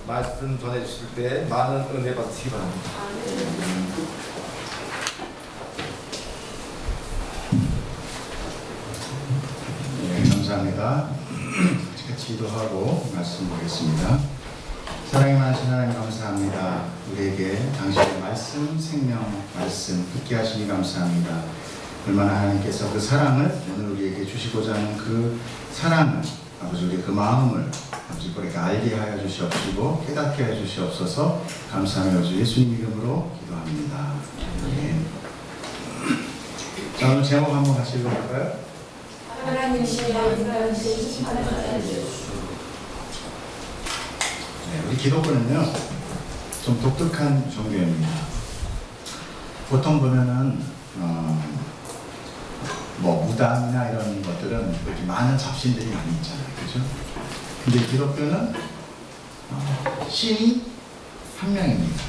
말씀 전해주실 때 많은 은혜 받으시기 바랍니다. 네, 감사합니다. 같이 기도하고 말씀 보겠습니다. 사랑이 많으신 하나님 감사합니다. 우리에게 당신의 말씀, 생명 말씀 듣게 하시니 감사합니다. 얼마나 하나님께서 그 사랑을 오늘 우리에게 주시고자 하는 그 사랑을 아버지 우리의 그 마음을 아버지 우리에게 알게 하여 주시옵시고 깨닫게 하여 주시옵소서. 감사하며 주 예수님 이름으로 기도합니다. 네. 자, 오늘 제목 한번 같이 읽어볼까요? 네, 우리 기독교는요 좀 독특한 종교입니다. 보통 보면은 뭐 무당이나 이런 것들은 이렇게 많은 잡신들이 많이 있잖아요, 그렇죠? 근데 기독교는 신이 한 명입니다.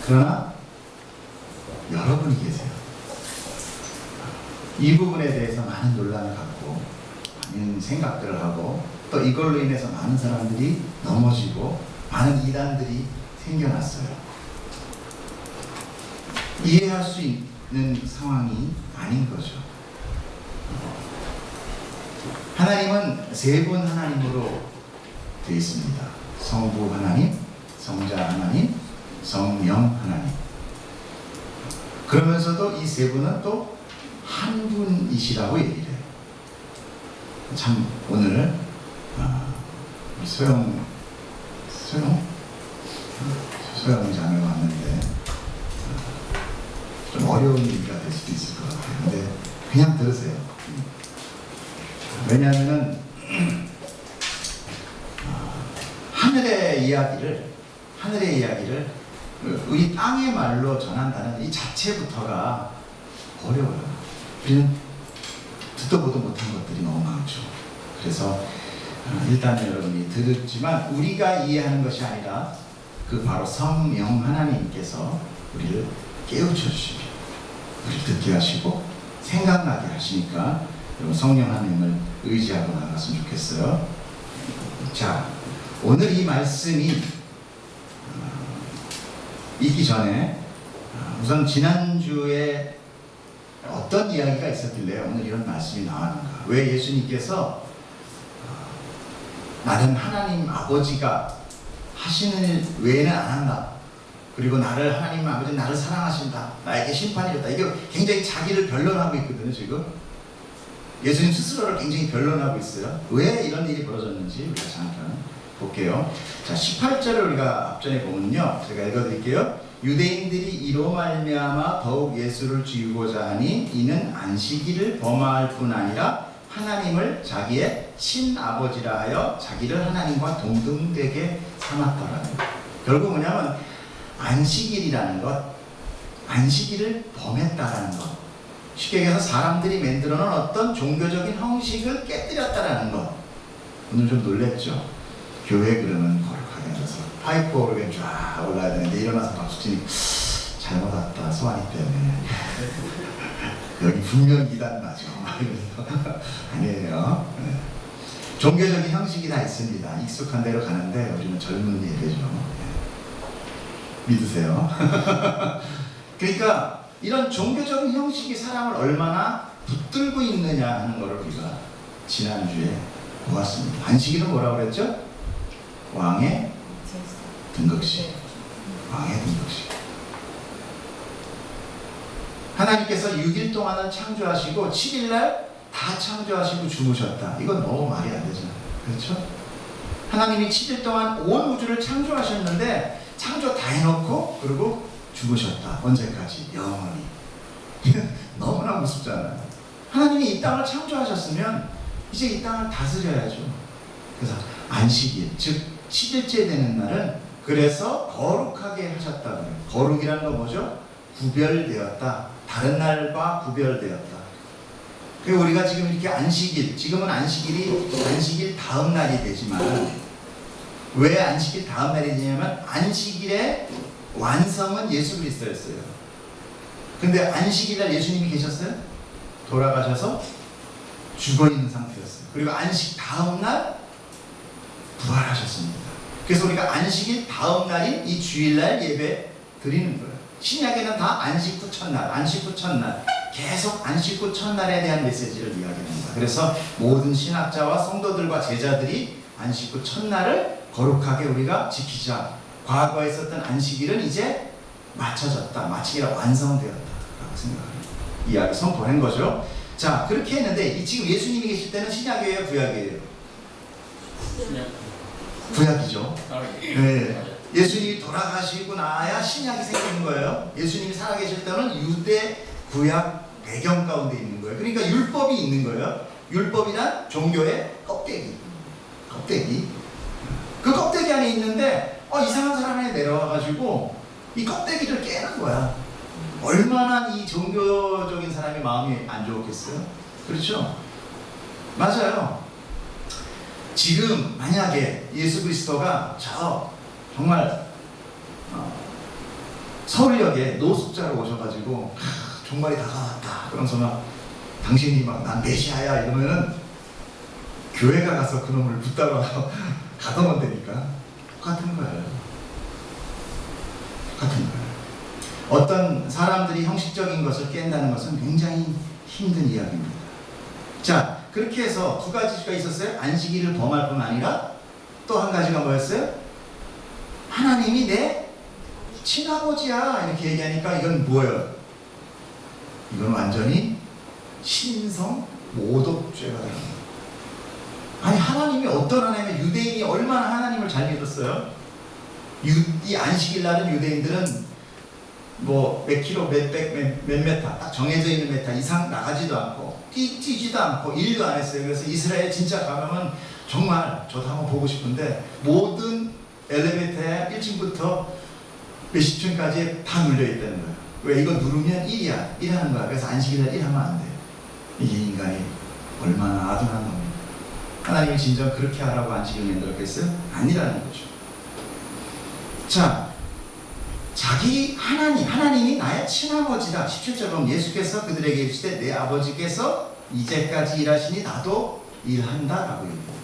그러나 여러분이 계세요. 이 부분에 대해서 많은 논란을 갖고 많은 생각들을 하고 또 이걸로 인해서 많은 사람들이 넘어지고 많은 이단들이 생겨났어요. 이해할 수 있는 상황이 아닌 거죠. 하나님은 세 분 하나님으로 되어 있습니다. 성부 하나님, 성자 하나님, 성령 하나님. 그러면서도 이 세 분은 또 한 분이시라고 얘기를 해요. 참 오늘 소영 자매가 왔는데 좀 어려운 얘기가 될 수도 있을 것 같아요. 근데 그냥 들으세요. 왜냐하면 하늘의 이야기를 우리 땅의 말로 전한다는 이 자체부터가 어려워요. 우리는 듣도 보도 못한 것들이 너무 많죠. 그래서 일단 여러분이 들었지만 우리가 이해하는 것이 아니라 그 바로 성령 하나님께서 우리를 깨우쳐 주시고 우리를 듣게 하시고 생각나게 하시니까 여러분 성령 하나님을 의지하고 나갔으면 좋겠어요. 자, 오늘 이 말씀이 있기 전에 우선 지난주에 어떤 이야기가 있었길래 오늘 이런 말씀이 나왔는가? 왜 예수님께서 나는 하나님 아버지가 하시는 일 외에는 안 한다. 그리고 하나님 아버지 나를 사랑하신다. 나에게 심판이 있다. 이게 굉장히 자기를 변론하고 있거든요, 지금. 예수님 스스로를 굉장히 변론하고 있어요. 왜 이런 일이 벌어졌는지 우리가 잠깐 볼게요. 자, 18절을 우리가 앞전에 보면요. 제가 읽어드릴게요. 유대인들이 이로 말미암아 더욱 예수를 죽이고자 하니 이는 안식일을 범하할 뿐 아니라 하나님을 자기의 친아버지라 하여 자기를 하나님과 동등되게 삼았더라는 거예요. 결국 뭐냐면 안식일이라는 것, 안식일을 범했다라는 것, 쉽게 얘기해서 사람들이 만들어 놓은 어떤 종교적인 형식을 깨뜨렸다라는 것. 오늘 좀 놀랬죠? 교회 그러면 거룩하게 앉아서 파이프 오르게 쫙 올라야 되는데 일어나서 박수 치니 잘못 왔다 소환이 때문에 여기 분명 이단 나죠. 아니에요. 네. 종교적인 형식이 다 있습니다. 익숙한 대로 가는데 우리는 젊은 예배죠. 네. 믿으세요. 그러니까 이런 종교적인 형식이 사람을 얼마나 붙들고 있느냐 하는 것을 우리가 지난주에 보았습니다. 안식일은 뭐라고 그랬죠? 왕의 등극식. 왕의 등극식. 하나님께서 6일 동안은 창조하시고 7일날 다 창조하시고 주무셨다. 이건 너무 말이 안 되잖아요. 그렇죠? 하나님이 7일 동안 온 우주를 창조하셨는데 창조 다 해놓고 그리고 주무셨다. 언제까지? 영원히. 너무나 무섭잖아요. 하나님이 이 땅을 창조하셨으면 이제 이 땅을 다스려야죠. 그래서 안식일, 즉 7일째 되는 날은 그래서 거룩하게 하셨다고요. 거룩이라는 건 뭐죠? 구별되었다. 다른 날과 구별되었다. 그리고 우리가 지금 이렇게 안식일, 지금은 안식일 다음 날이 되지만 왜 안식일 다음 날이 되냐면 안식일의 완성은 예수 그리스도였어요. 근데 안식일날 예수님이 계셨어요? 돌아가셔서 죽어있는 상태였어요. 그리고 안식 다음 날 부활하셨습니다. 그래서 우리가 안식일 다음 날인 이 주일날 예배 드리는 거예요. 신약에는 다 안식 후 첫날, 안식 후 첫날, 계속 안식 후 첫날에 대한 메시지를 이야기합니다. 그래서 모든 신학자와 성도들과 제자들이 안식 후 첫날을 거룩하게 우리가 지키자. 과거에 있었던 안식일은 이제 맞춰졌다, 마치기가 완성되었다 라고 생각합니다. 이야기 선포한 거죠. 자, 그렇게 했는데 지금 예수님이 계실 때는 신약이에요, 구약이에요? 구약이죠. 네. 예수님이 돌아가시고 나야 신약이 생기는 거예요. 예수님이 살아계실 때는 유대 구약 배경 가운데 있는 거예요. 그러니까 율법이 있는 거예요. 율법이란 종교의 껍데기. 그 껍데기 안에 있는데 이상한 사람이 내려와가지고 이 껍데기를 깨는 거야. 얼마나 이 종교적인 사람의 마음이 안 좋겠어요? 그렇죠? 맞아요. 지금 만약에 예수 그리스도가 정말 서울역에 노숙자로 오셔가지고 종말이 다가왔다 그러면서 막 당신이 막 난 메시아야 이러면은 교회가 가서 그놈을 붙잡아 가둬놓으면 되니까 똑같은 거예요. 어떤 사람들이 형식적인 것을 깬다는 것은 굉장히 힘든 이야기입니다. 자, 그렇게 해서 두 가지가 있었어요. 안식일을 범할 뿐 아니라 또 한 가지가 뭐였어요? 하나님이 내 친아버지야 이렇게 얘기하니까 이건 뭐예요? 이건 완전히 신성 모독죄가 되는 거예요. 아니 하나님이 어떤 하나님이 유대인이 얼마나 하나님을 잘 믿었어요? 이 안식일 날은 유대인들은 뭐 몇 킬로 몇 메타 딱 정해져 있는 메타 이상 나가지도 않고 뛰지도 않고 일도 안 했어요. 그래서 이스라엘 진짜 가면 정말 저도 한번 보고 싶은데 모든 엘리베이터에 1층부터 몇십 층까지 다 눌려있다는 거예요. 왜? 이거 누르면 1이야. 1 하는 거야. 그래서 안식일날 1 하면 안 돼. 이게 인간이 얼마나 아둔한 놈입니다. 하나님이 진정 그렇게 하라고 안식일을 만들었겠어요? 아니라는 거죠. 자, 하나님이 나의 친아버지다. 17절은 예수께서 그들에게 이르시되 내 아버지께서 이제까지 일하시니 나도 일한다 라고 얘기해요.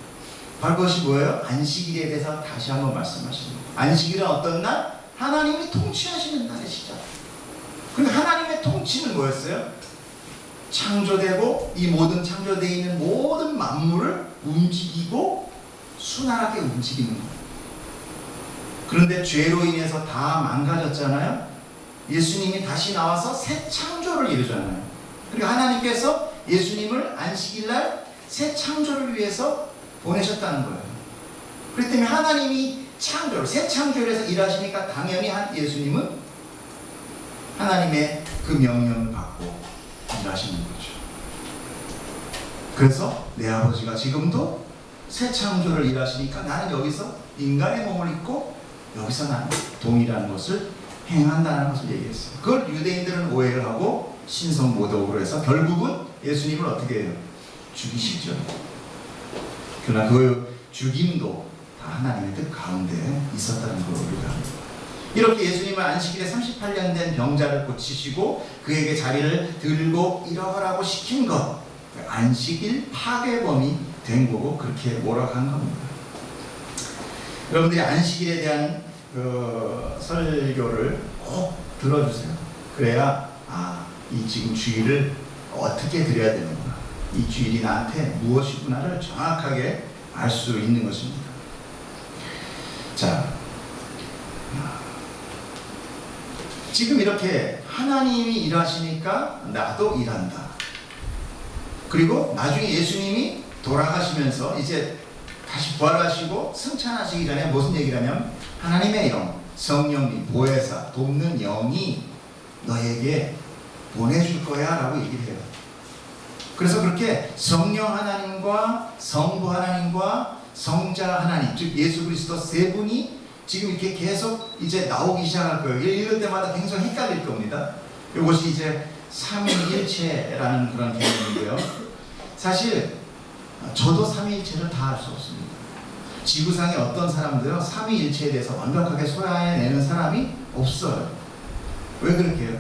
바로 그것이 뭐예요? 안식일에 대해서 다시 한번 말씀하십니다. 안식일은 어떤 날? 하나님이 통치하시는 날의 시작. 그런데 하나님의 통치는 뭐였어요? 창조되고 이 모든 창조되어 있는 모든 만물을 움직이고 순환하게 움직이는 거예요. 그런데 죄로 인해서 다 망가졌잖아요. 예수님이 다시 나와서 새 창조를 이루잖아요. 그리고 하나님께서 예수님을 안식일날 새 창조를 위해서 보내셨다는 거예요. 그렇기 때문에 하나님이 새 창조를 해서 일하시니까 당연히 예수님은 하나님의 그 명령을 받고 일하시는 거죠. 그래서 내 아버지가 지금도 새 창조를 일하시니까 나는 여기서 인간의 몸을 입고 여기서 나는 동일한 것을 행한다는 것을 얘기했어요. 그걸 유대인들은 오해를 하고 신성모독으로 해서 결국은 예수님을 어떻게 해요? 죽이시죠. 그러나 그 죽임도 다 하나님의 뜻 가운데 있었다는 걸 우리가 이렇게 예수님은 안식일에 38년 된 병자를 고치시고 그에게 자리를 들고 일어가라고 시킨 것, 안식일 파괴범이 된 거고 그렇게 몰아간 겁니다. 여러분들이 안식일에 대한 설교를 꼭 들어주세요. 그래야 이 지금 주일을 어떻게 드려야 되는구나, 이 주일이 나한테 무엇이구나를 정확하게 알 수 있는 것입니다. 자, 지금 이렇게 하나님이 일하시니까 나도 일한다. 그리고 나중에 예수님이 돌아가시면서 이제 다시 부활하시고 승천하시기 전에 무슨 얘기를 하냐면 하나님의 영, 성령님, 보혜사, 돕는 영이 너에게 보내줄 거야 라고 얘기를 해요. 그래서 그렇게 성령 하나님과 성부 하나님과 성자 하나님, 즉 예수 그리스도 세 분이 지금 이렇게 계속 이제 나오기 시작할 거예요. 읽을 때마다 굉장히 헷갈릴 겁니다. 이것이 이제 삼위일체라는 그런 개념인데요. 사실 저도 삼위일체를 다 알 수 없습니다. 지구상의 어떤 사람들은 삼위일체에 대해서 완벽하게 소화해내는 사람이 없어요. 왜 그렇게 해요?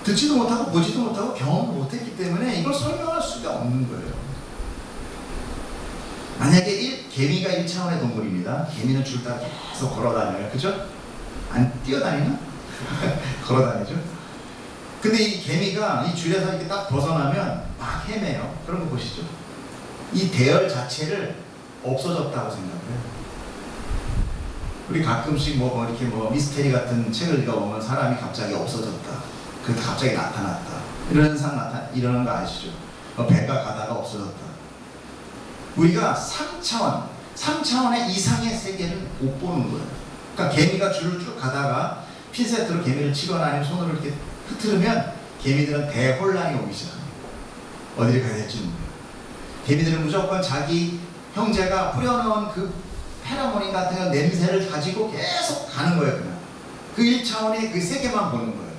듣지도 못하고 보지도 못하고 경험을 못했기 때문에 이걸 설명할 수가 없는 거예요. 만약에 개미가 1차원의 동물입니다. 개미는 줄 따라 계속 걸어다녀요. 그죠? 안 뛰어다니나? 걸어다니죠. 근데 이 개미가 이 줄에서 이렇게 딱 벗어나면 막 헤매요. 그런 거 보시죠. 이 대열 자체를 없어졌다고 생각해요. 우리 가끔씩 이렇게 미스테리 같은 책을 읽어보면 사람이 갑자기 없어졌다. 그래서 갑자기 나타났다. 이런 현상 일어나는 거 아시죠? 배가 가다가 없어졌다. 우리가 3차원의 이상의 세계를 못 보는 거예요. 그러니까 개미가 줄을 쭉 가다가 핀셋으로 개미를 치거나 아니면 손으로 이렇게 흐트르면 개미들은 대혼란이 오기 시작합니다. 어디를 가야 될지 모르겠어요. 개미들은 무조건 자기 형제가 뿌려놓은 그 페라모닌 같은 냄새를 가지고 계속 가는 거예요. 그냥 그 1차원의 그 세계만 보는 거예요.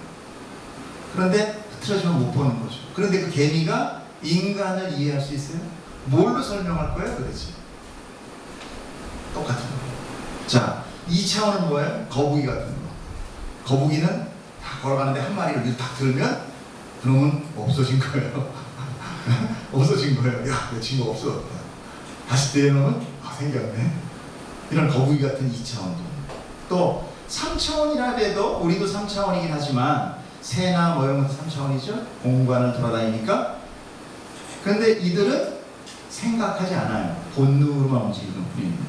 그런데 흐트러지면 못 보는 거죠. 그런데 그 개미가 인간을 이해할 수 있어요? 뭘로 설명할 거예요 도대체? 똑같은 거예요. 자, 2차원은 뭐예요? 거북이 같은 거. 거북이는 다 걸어가는데 한 마리를 딱 들면 그러면 없어진 거예요. 없어진 거예요. 야, 내 친구 없어졌다. 다시 떼놓으면 생겼네. 이런 거북이 같은 2차원도. 또 3차원이라 해도 우리도 3차원이긴 하지만 새나 이런 것도 3차원이죠. 공간을 돌아다니니까. 그런데 이들은 생각하지 않아요. 본능으로만 움직이는 뿐입니다.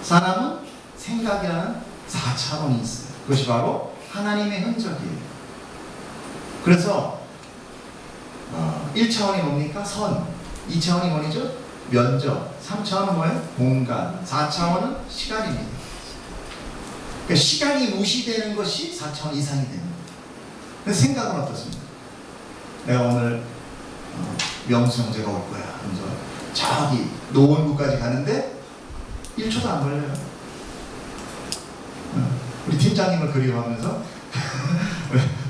사람은 생각이라는 4차원이 있어요. 그것이 바로 하나님의 흔적이에요. 그래서 1차원이 뭡니까? 선. 2차원이 뭐죠? 면적. 3차원은 뭐예요? 공간. 4차원은 시간입니다. 그러니까 시간이 무시되는 것이 4차원 이상이 됩니다. 근데 생각은 어떻습니까? 내가 오늘 명수 형제가 올 거야. 그래서 저기 노원구까지 가는데 1초도 안 걸려요. 우리 팀장님을 그리워하면서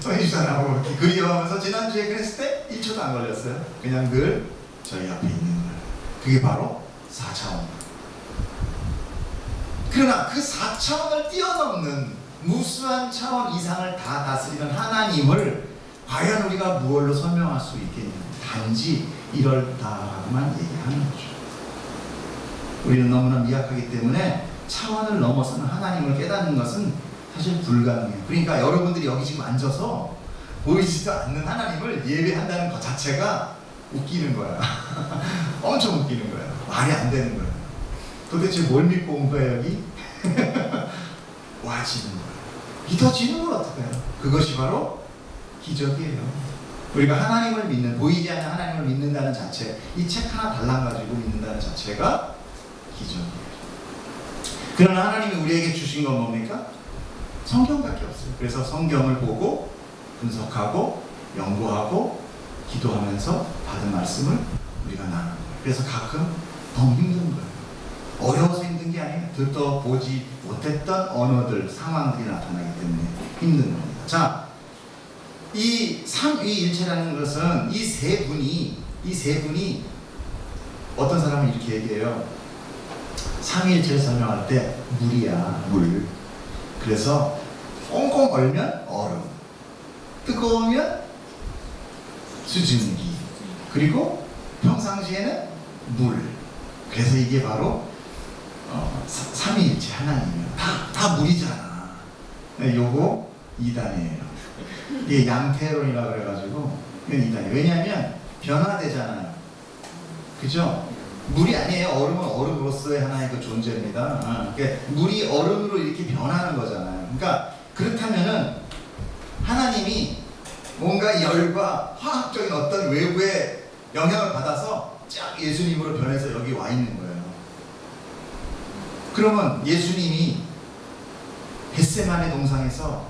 성희주사하고 그리워하면서 지난주에 그랬을 때 1초도 안 걸렸어요. 그냥 늘 저희 앞에 있는 거예요. 그게 바로 4차원. 그러나 그 4차원을 뛰어넘는 무수한 차원 이상을 다 다스리는 하나님을 과연 우리가 무엇로 설명할 수 있겠냐? 단지 이럴다라고만 얘기하는 거죠. 우리는 너무나 미약하기 때문에 차원을 넘어서는 하나님을 깨닫는 것은 사실 불가능해요. 그러니까 여러분들이 여기 지금 앉아서 보이지도 않는 하나님을 예배한다는 것 자체가 웃기는 거야. 엄청 웃기는 거야. 말이 안 되는 거야. 도대체 뭘 믿고 온 거야 여기? 와지는 거야. 믿어지는 걸 어떡해요? 그것이 바로 기적이에요. 우리가 하나님을 믿는, 보이지 않는 하나님을 믿는다는 자체, 이 책 하나 달랑가지고 믿는다는 자체가 기적이에요. 그러나 하나님이 우리에게 주신 건 뭡니까? 성경밖에 없어요. 그래서 성경을 보고 분석하고 연구하고 기도하면서 받은 말씀을 우리가 나누는 거예요. 그래서 가끔 너무 힘든 거예요. 어려워서 힘든 게 아니에요. 듣도 보지 못했던 언어들, 상황들이 나타나기 때문에 힘든 겁니다. 자, 이 삼위일체라는 것은 이 세 분이 어떤 사람은 이렇게 얘기해요. 삼위일체를 설명할 때 물이야, 물. 그래서 꽁꽁 얼면 얼음, 뜨거우면 수증기, 그리고 평상시에는 물. 그래서 이게 바로 삼위일체 하나님이에요. 다 물이잖아. 요거 이단이에요. 이게 양태론이라고 그래가지고 이건 이단이에요. 왜냐하면 변화되잖아요. 그죠? 물이 아니에요. 얼음은 얼음으로서의 하나의 그 존재입니다. 그러니까 물이 얼음으로 이렇게 변하는 거잖아요. 그러니까 그렇다면은 하나님이 뭔가 열과 화학적인 어떤 외부의 영향을 받아서 쫙 예수님으로 변해서 여기 와 있는 거예요. 그러면 예수님이 겟세마네 동상에서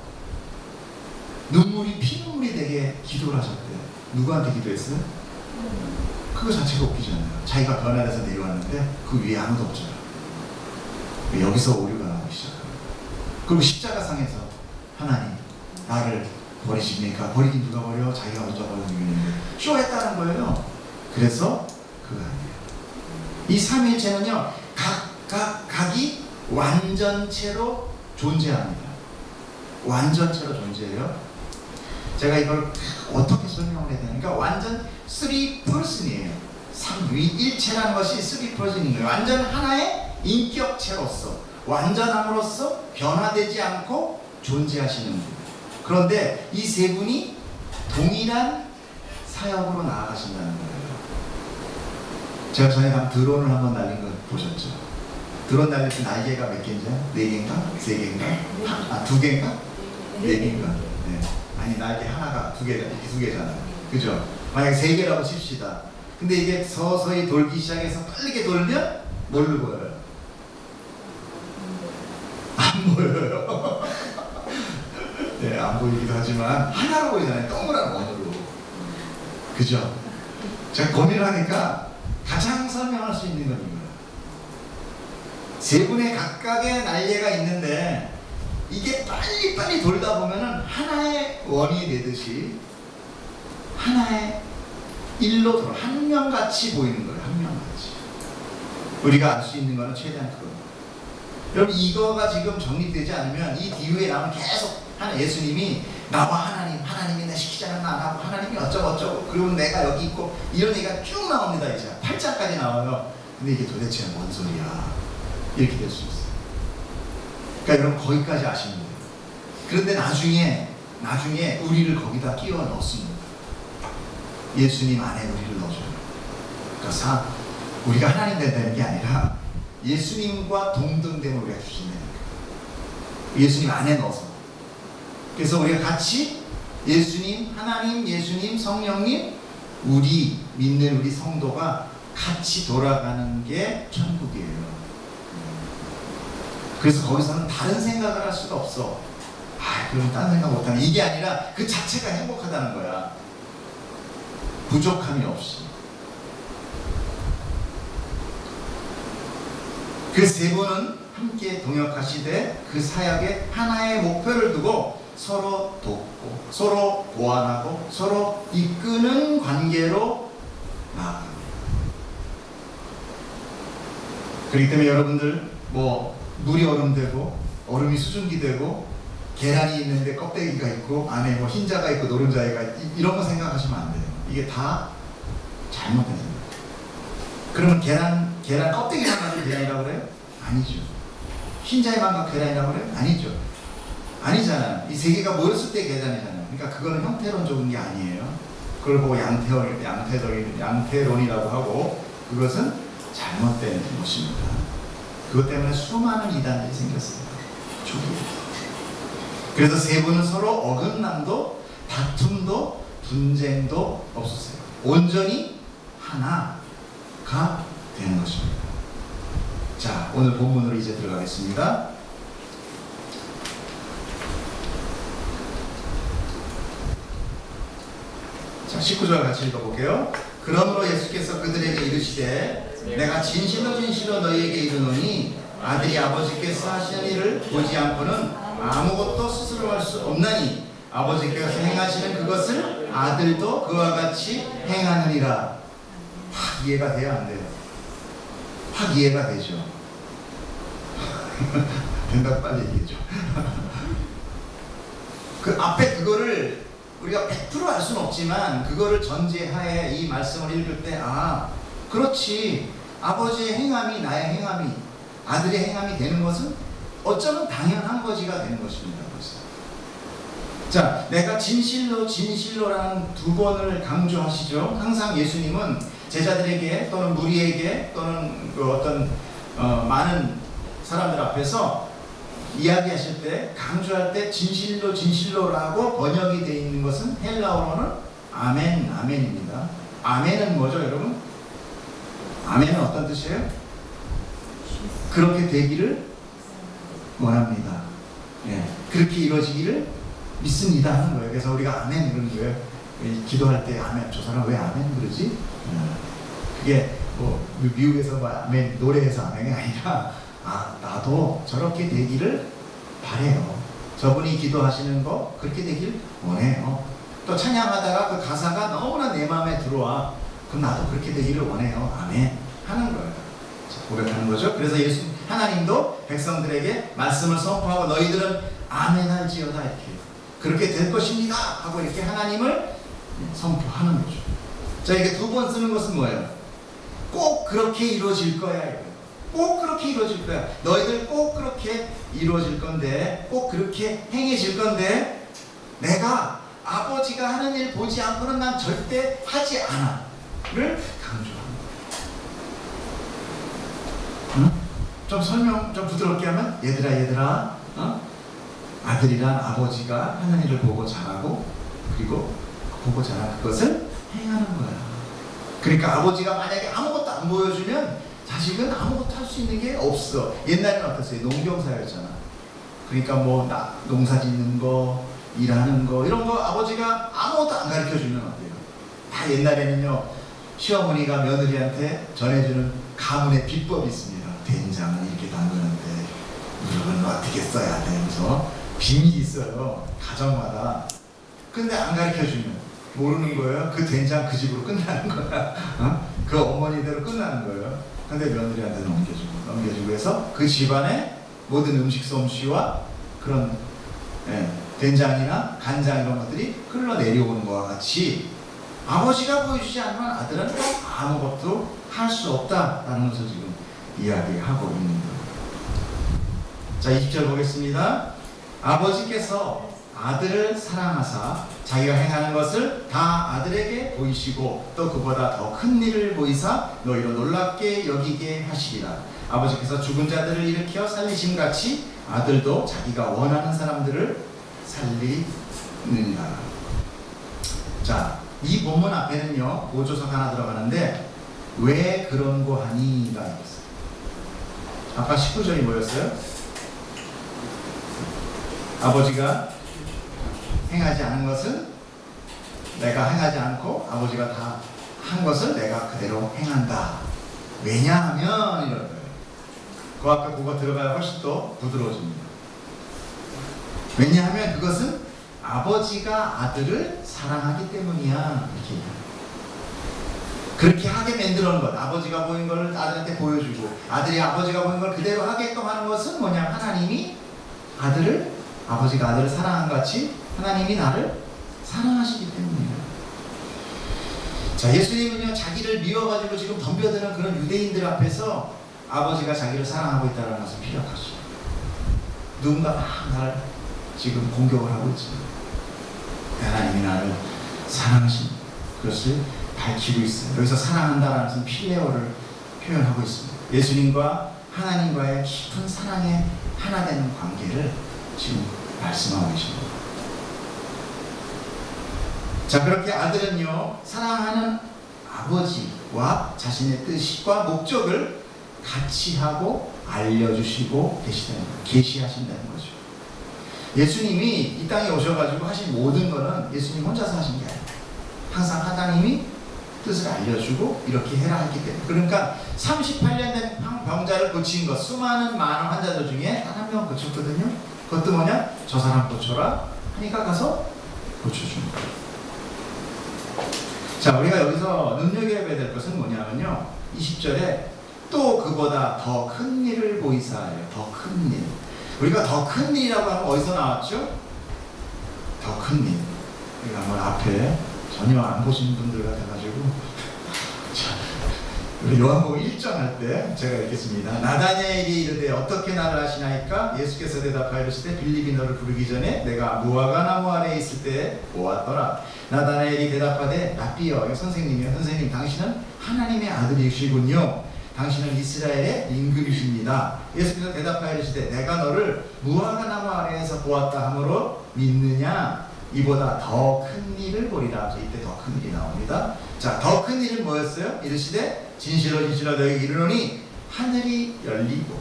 눈물이 피눈물이 되게 기도를 하셨대요. 누구한테 기도했어요? 그거 자체가 웃기잖아요. 자기가 변화돼서 내려왔는데 그 위에 아무도 없잖아요. 여기서 오류가 나오기 시작해요. 그리고 십자가상에서 하나님 나를 버리십니까? 버리긴 누가 버려? 자기가 먼저 버리는 일인데 쇼했다는 거예요. 그래서 그거 아니에요. 이 삼위일체는요 각이 완전체로 존재합니다. 완전체로 존재해요. 제가 이걸 어떻게 설명을 해야 되나? 그러니까 완전 3 person이에요. 삼위일체라는 것이 쓱이 풀어지는 거예요. 완전 하나의 인격체로서, 완전함으로써 변화되지 않고 존재하시는 분. 그런데 이 세 분이 동일한 사역으로 나아가신다는 거예요. 제가 전에 드론을 한번 날린 거 보셨죠? 드론 날릴 때 날개가 몇 개인지? 4개인가? 3개인가? 2개인가? 4개인가? 네. 아니, 날개 하나가 2개, 이렇게 2개잖아요. 그죠? 만약에 3개라고 칩시다. 근데 이게 서서히 돌기 시작해서 빠르게 돌면 뭘로 보여요? 안 보여요. 네, 안 보이기도 하지만 하나로 보이잖아요. 동그란 원으로. 그죠? 제가 고민을 하니까 가장 설명할 수 있는 건 이거예요. 세 분의 각각의 날개가 있는데 이게 빨리빨리 돌다 보면은 하나의 원이 되듯이 하나의 일로 돌아, 한 명같이 보이는 거예요. 한 명같이. 우리가 알 수 있는 거는 최대한 그겁니다. 여러분, 이거가 지금 정립되지 않으면 이 뒤에 나오면 계속 예수님이 나와 하나님이 내 시키자는 안 하고 하나님이 어쩌고 그리고 내가 여기 있고 이런 얘기가 쭉 나옵니다. 이제 8장까지 나와요. 근데 이게 도대체 뭔 소리야? 이렇게 될 수 있어요. 그러니까 여러분, 거기까지 아시면 돼요. 그런데 나중에 우리를 거기다 끼워 넣습니다. 예수님 안에 우리를 넣어줘요. 그러니까 우리가 하나님 된다는 게 아니라 예수님과 동등됨을 우리가 주신다는 거예요. 예수님 안에 넣어서. 그래서 우리가 같이 예수님, 하나님, 예수님, 성령님, 우리 믿는 우리 성도가 같이 돌아가는 게 천국이에요. 그래서 거기서는 다른 생각을 할 수가 없어. 그럼 딴 생각 못하네. 이게 아니라 그 자체가 행복하다는 거야. 부족함이 없이. 그 세 분은 함께 동역하시되 그 사역에 하나의 목표를 두고 서로 돕고 서로 보완하고 서로 이끄는 관계로 나아갑니다. 그렇기 때문에 여러분들 물이 얼음되고 얼음이 수증기 되고 계란이 있는데 껍데기가 있고 안에 흰자가 있고 노른자가 있고 이런 거 생각하시면 안 돼요. 이게 다 잘못된 생각. 그러면 계란 껍데기만 가지고 계란이라고 그래요? 아니죠. 흰자에만 가지고 계란이라고 그래요? 아니죠. 아니잖아요. 이 세 개가 모였을 때 계란이잖아요. 그러니까 그거는 형태론적인 게 아니에요. 그걸 보고 양태론이라고 하고 그것은 잘못된 것입니다. 그것 때문에 수많은 이단들이 생겼습니다. 초기에. 그래서 세 분은 서로 어긋남도 다툼도 분쟁도 없었어요. 온전히 하나가 되는 것입니다. 자, 오늘 본문으로 이제 들어가겠습니다. 자, 19절 같이 읽어볼게요. 그러므로 예수께서 그들에게 이르시되 내가 진실로 너희에게 이르노니 아들이 아버지께서 하시는 일을 보지 않고는 아무것도 스스로 할 수 없나니 아버지께서 행하시는 그것을 아들도 그와 같이 행하느니라. 확 이해가 돼요, 안 돼요? 확 이해가 되죠. 된다고 빨리 얘기해줘. 그 앞에 그거를 우리가 100% 알 수는 없지만 그거를 전제하에 이 말씀을 읽을 때 그렇지, 아버지의 행함이 나의 행함이 아들의 행함이 되는 것은 어쩌면 당연한 거지가 되는 것입니다. 벌써. 자, 내가 진실로라는 2번을 강조하시죠. 항상 예수님은 제자들에게 또는 무리에게 또는 많은 사람들 앞에서 이야기하실 때 강조할 때 진실로라고 번역이 되어 있는 것은 헬라어로는 아멘입니다. 아멘은 뭐죠, 여러분? 아멘은 어떤 뜻이에요? 그렇게 되기를 원합니다. 그렇게 이루어지기를 믿습니다 하는 거예요. 그래서 우리가 아멘 그러는 거예요. 기도할 때 아멘, 저 사람 왜 아멘 그러지? 그게 미국에서 아멘 노래에서 아멘이 아니라 나도 저렇게 되기를 바래요. 저분이 기도하시는 거 그렇게 되길 원해요. 또 찬양하다가 그 가사가 너무나 내 마음에 들어와. 그럼 나도 그렇게 되기를 원해요. 아멘 하는 거예요. 고백하는 거죠. 그래서 하나님도 백성들에게 말씀을 선포하고 너희들은 아멘 할지어다 이렇게 그렇게 될 것입니다 하고 이렇게 하나님을 선포하는 거죠. 자, 이게 2번 쓰는 것은 뭐예요? 꼭 그렇게 이루어질 거야. 이거. 꼭 그렇게 이루어질 거야. 너희들 꼭 그렇게 이루어질 건데, 꼭 그렇게 행해질 건데, 내가 아버지가 하는 일 보지 않고는 난 절대 하지 않아를 강조합니다. 응? 좀 설명 좀 부드럽게 하면, 얘들아, 아들이란 아버지가 하는 일을 보고 자라고, 그리고 보고 자란 그것을 행하는 거야. 그러니까 아버지가 만약에 아무것도 안 보여주면 자식은 아무것도 할 수 있는 게 없어. 옛날에는 어땠어요? 농경사였잖아. 그러니까 뭐 농사 짓는 거, 일하는 거 이런 거 아버지가 아무것도 안 가르쳐주면 어때요? 다 옛날에는요, 시어머니가 며느리한테 전해주는 가문의 비법이 있습니다. 된장은 이렇게 담그는데 이건 어떻게 써야 돼? 하면서 비밀이 있어요, 가정마다. 근데 안 가르쳐주면 모르는 거예요. 그 된장 그 집으로 끝나는 거야. 그 어머니대로 끝나는 거예요. 근데 며느리한테 넘겨주고 해서 그 집안의 모든 음식 솜씨와 그런 된장이나 간장 이런 것들이 흘러내려오는 것과 같이 아버지가 보여주지 않으면 아들은 아무것도 할 수 없다라는 것을 지금 이야기하고 있는 거예요. 자, 20절 보겠습니다. 아버지께서 아들을 사랑하사 자기가 행하는 것을 다 아들에게 보이시고 또 그보다 더 큰 일을 보이사 너희로 놀랍게 여기게 하시리라. 아버지께서 죽은 자들을 일으켜 살리심같이 아들도 자기가 원하는 사람들을 살리느니라. 자, 이 본문 앞에는요, 보조석 하나 들어가는데 왜 그런 거 하니가 있어요. 아까 19절이 뭐였어요? 아버지가 행하지 않은 것은 내가 행하지 않고 아버지가 다 한 것을 내가 그대로 행한다. 왜냐하면 이런 거예요. 그 앞에 그거 들어가야 훨씬 더 부드러워집니다. 왜냐하면 그것은 아버지가 아들을 사랑하기 때문이야. 이렇게 그렇게 하게 만들어 놓은 것. 아버지가 보인 것을 아들한테 보여주고 아들이 아버지가 보인 걸 그대로 하게끔 하는 것은 뭐냐? 하나님이 아버지가 아들을 사랑한 같이 하나님이 나를 사랑하시기 때문이에요. 자, 예수님은요, 자기를 미워가지고 지금 덤벼드는 그런 유대인들 앞에서 아버지가 자기를 사랑하고 있다는 것을 피력하죠. 누군가 막 나를 지금 공격을 하고 있지만 하나님이 나를 사랑하신 그것을 밝히고 있어요. 여기서 사랑한다라는 것은 필레오를 표현하고 있습니다. 예수님과 하나님과의 깊은 사랑의 하나 되는 관계를 지금 말씀하고 계십니다. 자, 그렇게 아들은요, 사랑하는 아버지와 자신의 뜻과 목적을 같이 하고 알려주시고 계시하신다는 거죠. 예수님이 이 땅에 오셔가지고 하신 모든 거는 예수님 혼자서 하신 게 아니에요. 항상 하나님이 뜻을 알려주고 이렇게 해라 했기 때문에. 그러니까 38년 된 병자를 고친 것, 수많은 많은 환자들 중에 단 한 명 고쳤거든요. 그것도 뭐냐? 저 사람 고쳐라 하니까 가서 고쳐주는 거예요. 자, 우리가 여기서 눈여겨야 될 것은 뭐냐면요, 20절에 또 그보다 더 큰 일을 보이사예요. 더 큰 일. 우리가 더 큰 일이라고 하면 어디서 나왔죠? 더 큰 일. 우리가 한번 앞에 전혀 안 보신 분들 같아가지고 우리 요한복음 1장 할 때 제가 읽겠습니다. 나다니엘이 이르되 어떻게 나를 아시나이까? 예수께서 대답하여 이르시되 빌립이 너를 부르기 전에 내가 무화과 나무 아래에 있을 때 보았더라. 나다니엘이 대답하되 라삐여, 선생님이요, 선생님 당신은 하나님의 아들이시군요. 당신은 이스라엘의 임금이십니다. 예수께서 대답하여 이르시되 내가 너를 무화과 나무 아래에서 보았다 하므로 믿느냐? 이보다 더 큰 일을 보리라. 이때 더 큰 일이 나옵니다. 자, 더 큰 일은 뭐였어요? 이르시되 진실로 너에게 이르노니 하늘이 열리고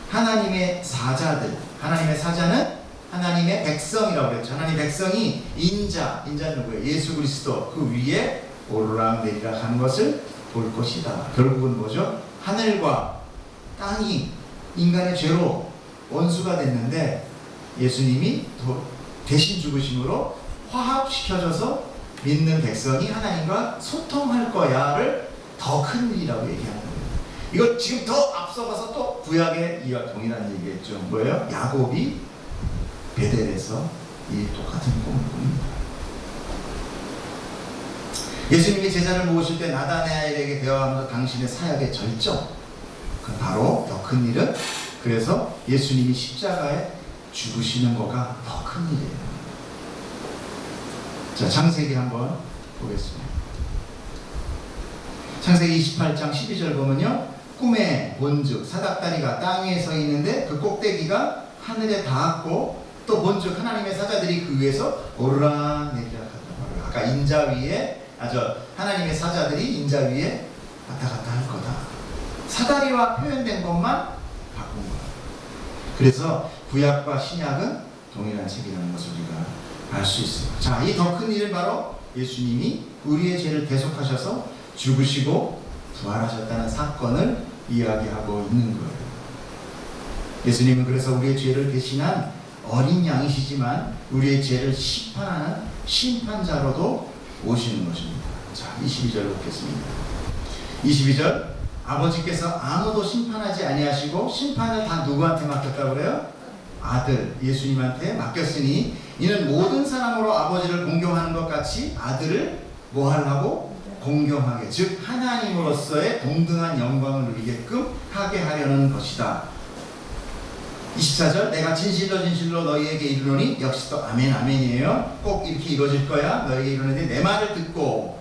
하나님의 사자들, 하나님의 사자는 하나님의 백성이라고 그랬죠. 하나님의 백성이 인자는 누구예요? 예수 그리스도 그 위에 오르락 내리락 하는 것을 볼 것이다. 결국은 뭐죠? 하늘과 땅이 인간의 죄로 원수가 됐는데 예수님이 대신 죽으심으로 화합시켜줘서 믿는 백성이 하나님과 소통할 거야를 더 큰 일이라고 얘기하는 거예요. 이거 지금 더 앞서가서 또 구약의 이와 동일한 얘기겠죠. 뭐예요? 야곱이 베델에서 이 똑같은 꿈을 꿉니다. 예수님이 제자를 모으실 때 나다나엘에게 대화하면서 당신의 사역의 절정, 그 바로 더 큰 일은, 그래서 예수님이 십자가에 죽으시는 거가 더 큰 일이에요. 자, 창세기 한번 보겠습니다. 창세기 28장 12절 보면요, 꿈에 본즉 사닥다리가 땅 위에 서 있는데 그 꼭대기가 하늘에 닿았고 또 본즉 하나님의 사자들이 그 위에서 오르락 내리락 하더라. 아까 인자 위에, 하나님의 사자들이 인자 위에 왔다 갔다 할 거다. 사다리와 표현된 것만 바꾼 거야. 그래서 구약과 신약은 동일한 책이라는 것을 우리가 알 수 있어요. 자, 이 더 큰 일은 바로 예수님이 우리의 죄를 대속하셔서 죽으시고 부활하셨다는 사건을 이야기하고 있는 거예요. 예수님은 그래서 우리의 죄를 대신한 어린 양이시지만 우리의 죄를 심판하는 심판자로도 오시는 것입니다. 자, 22절 보겠습니다. 22절, 아버지께서 아무도 심판하지 아니하시고 심판을 다 누구한테 맡겼다고 그래요? 아들 예수님한테 맡겼으니 이는 모든 사람으로 아버지를 공경하는 것 같이 아들을 뭐 하려고? 공경하게, 즉 하나님으로서의 동등한 영광을 누리게끔 하게 하려는 것이다. 24절, 내가 진실로 진실로 너희에게 이르노니, 역시 또 아멘 아멘이에요. 꼭 이렇게 이루어질 거야. 너희에게 이르노니 내 말을 듣고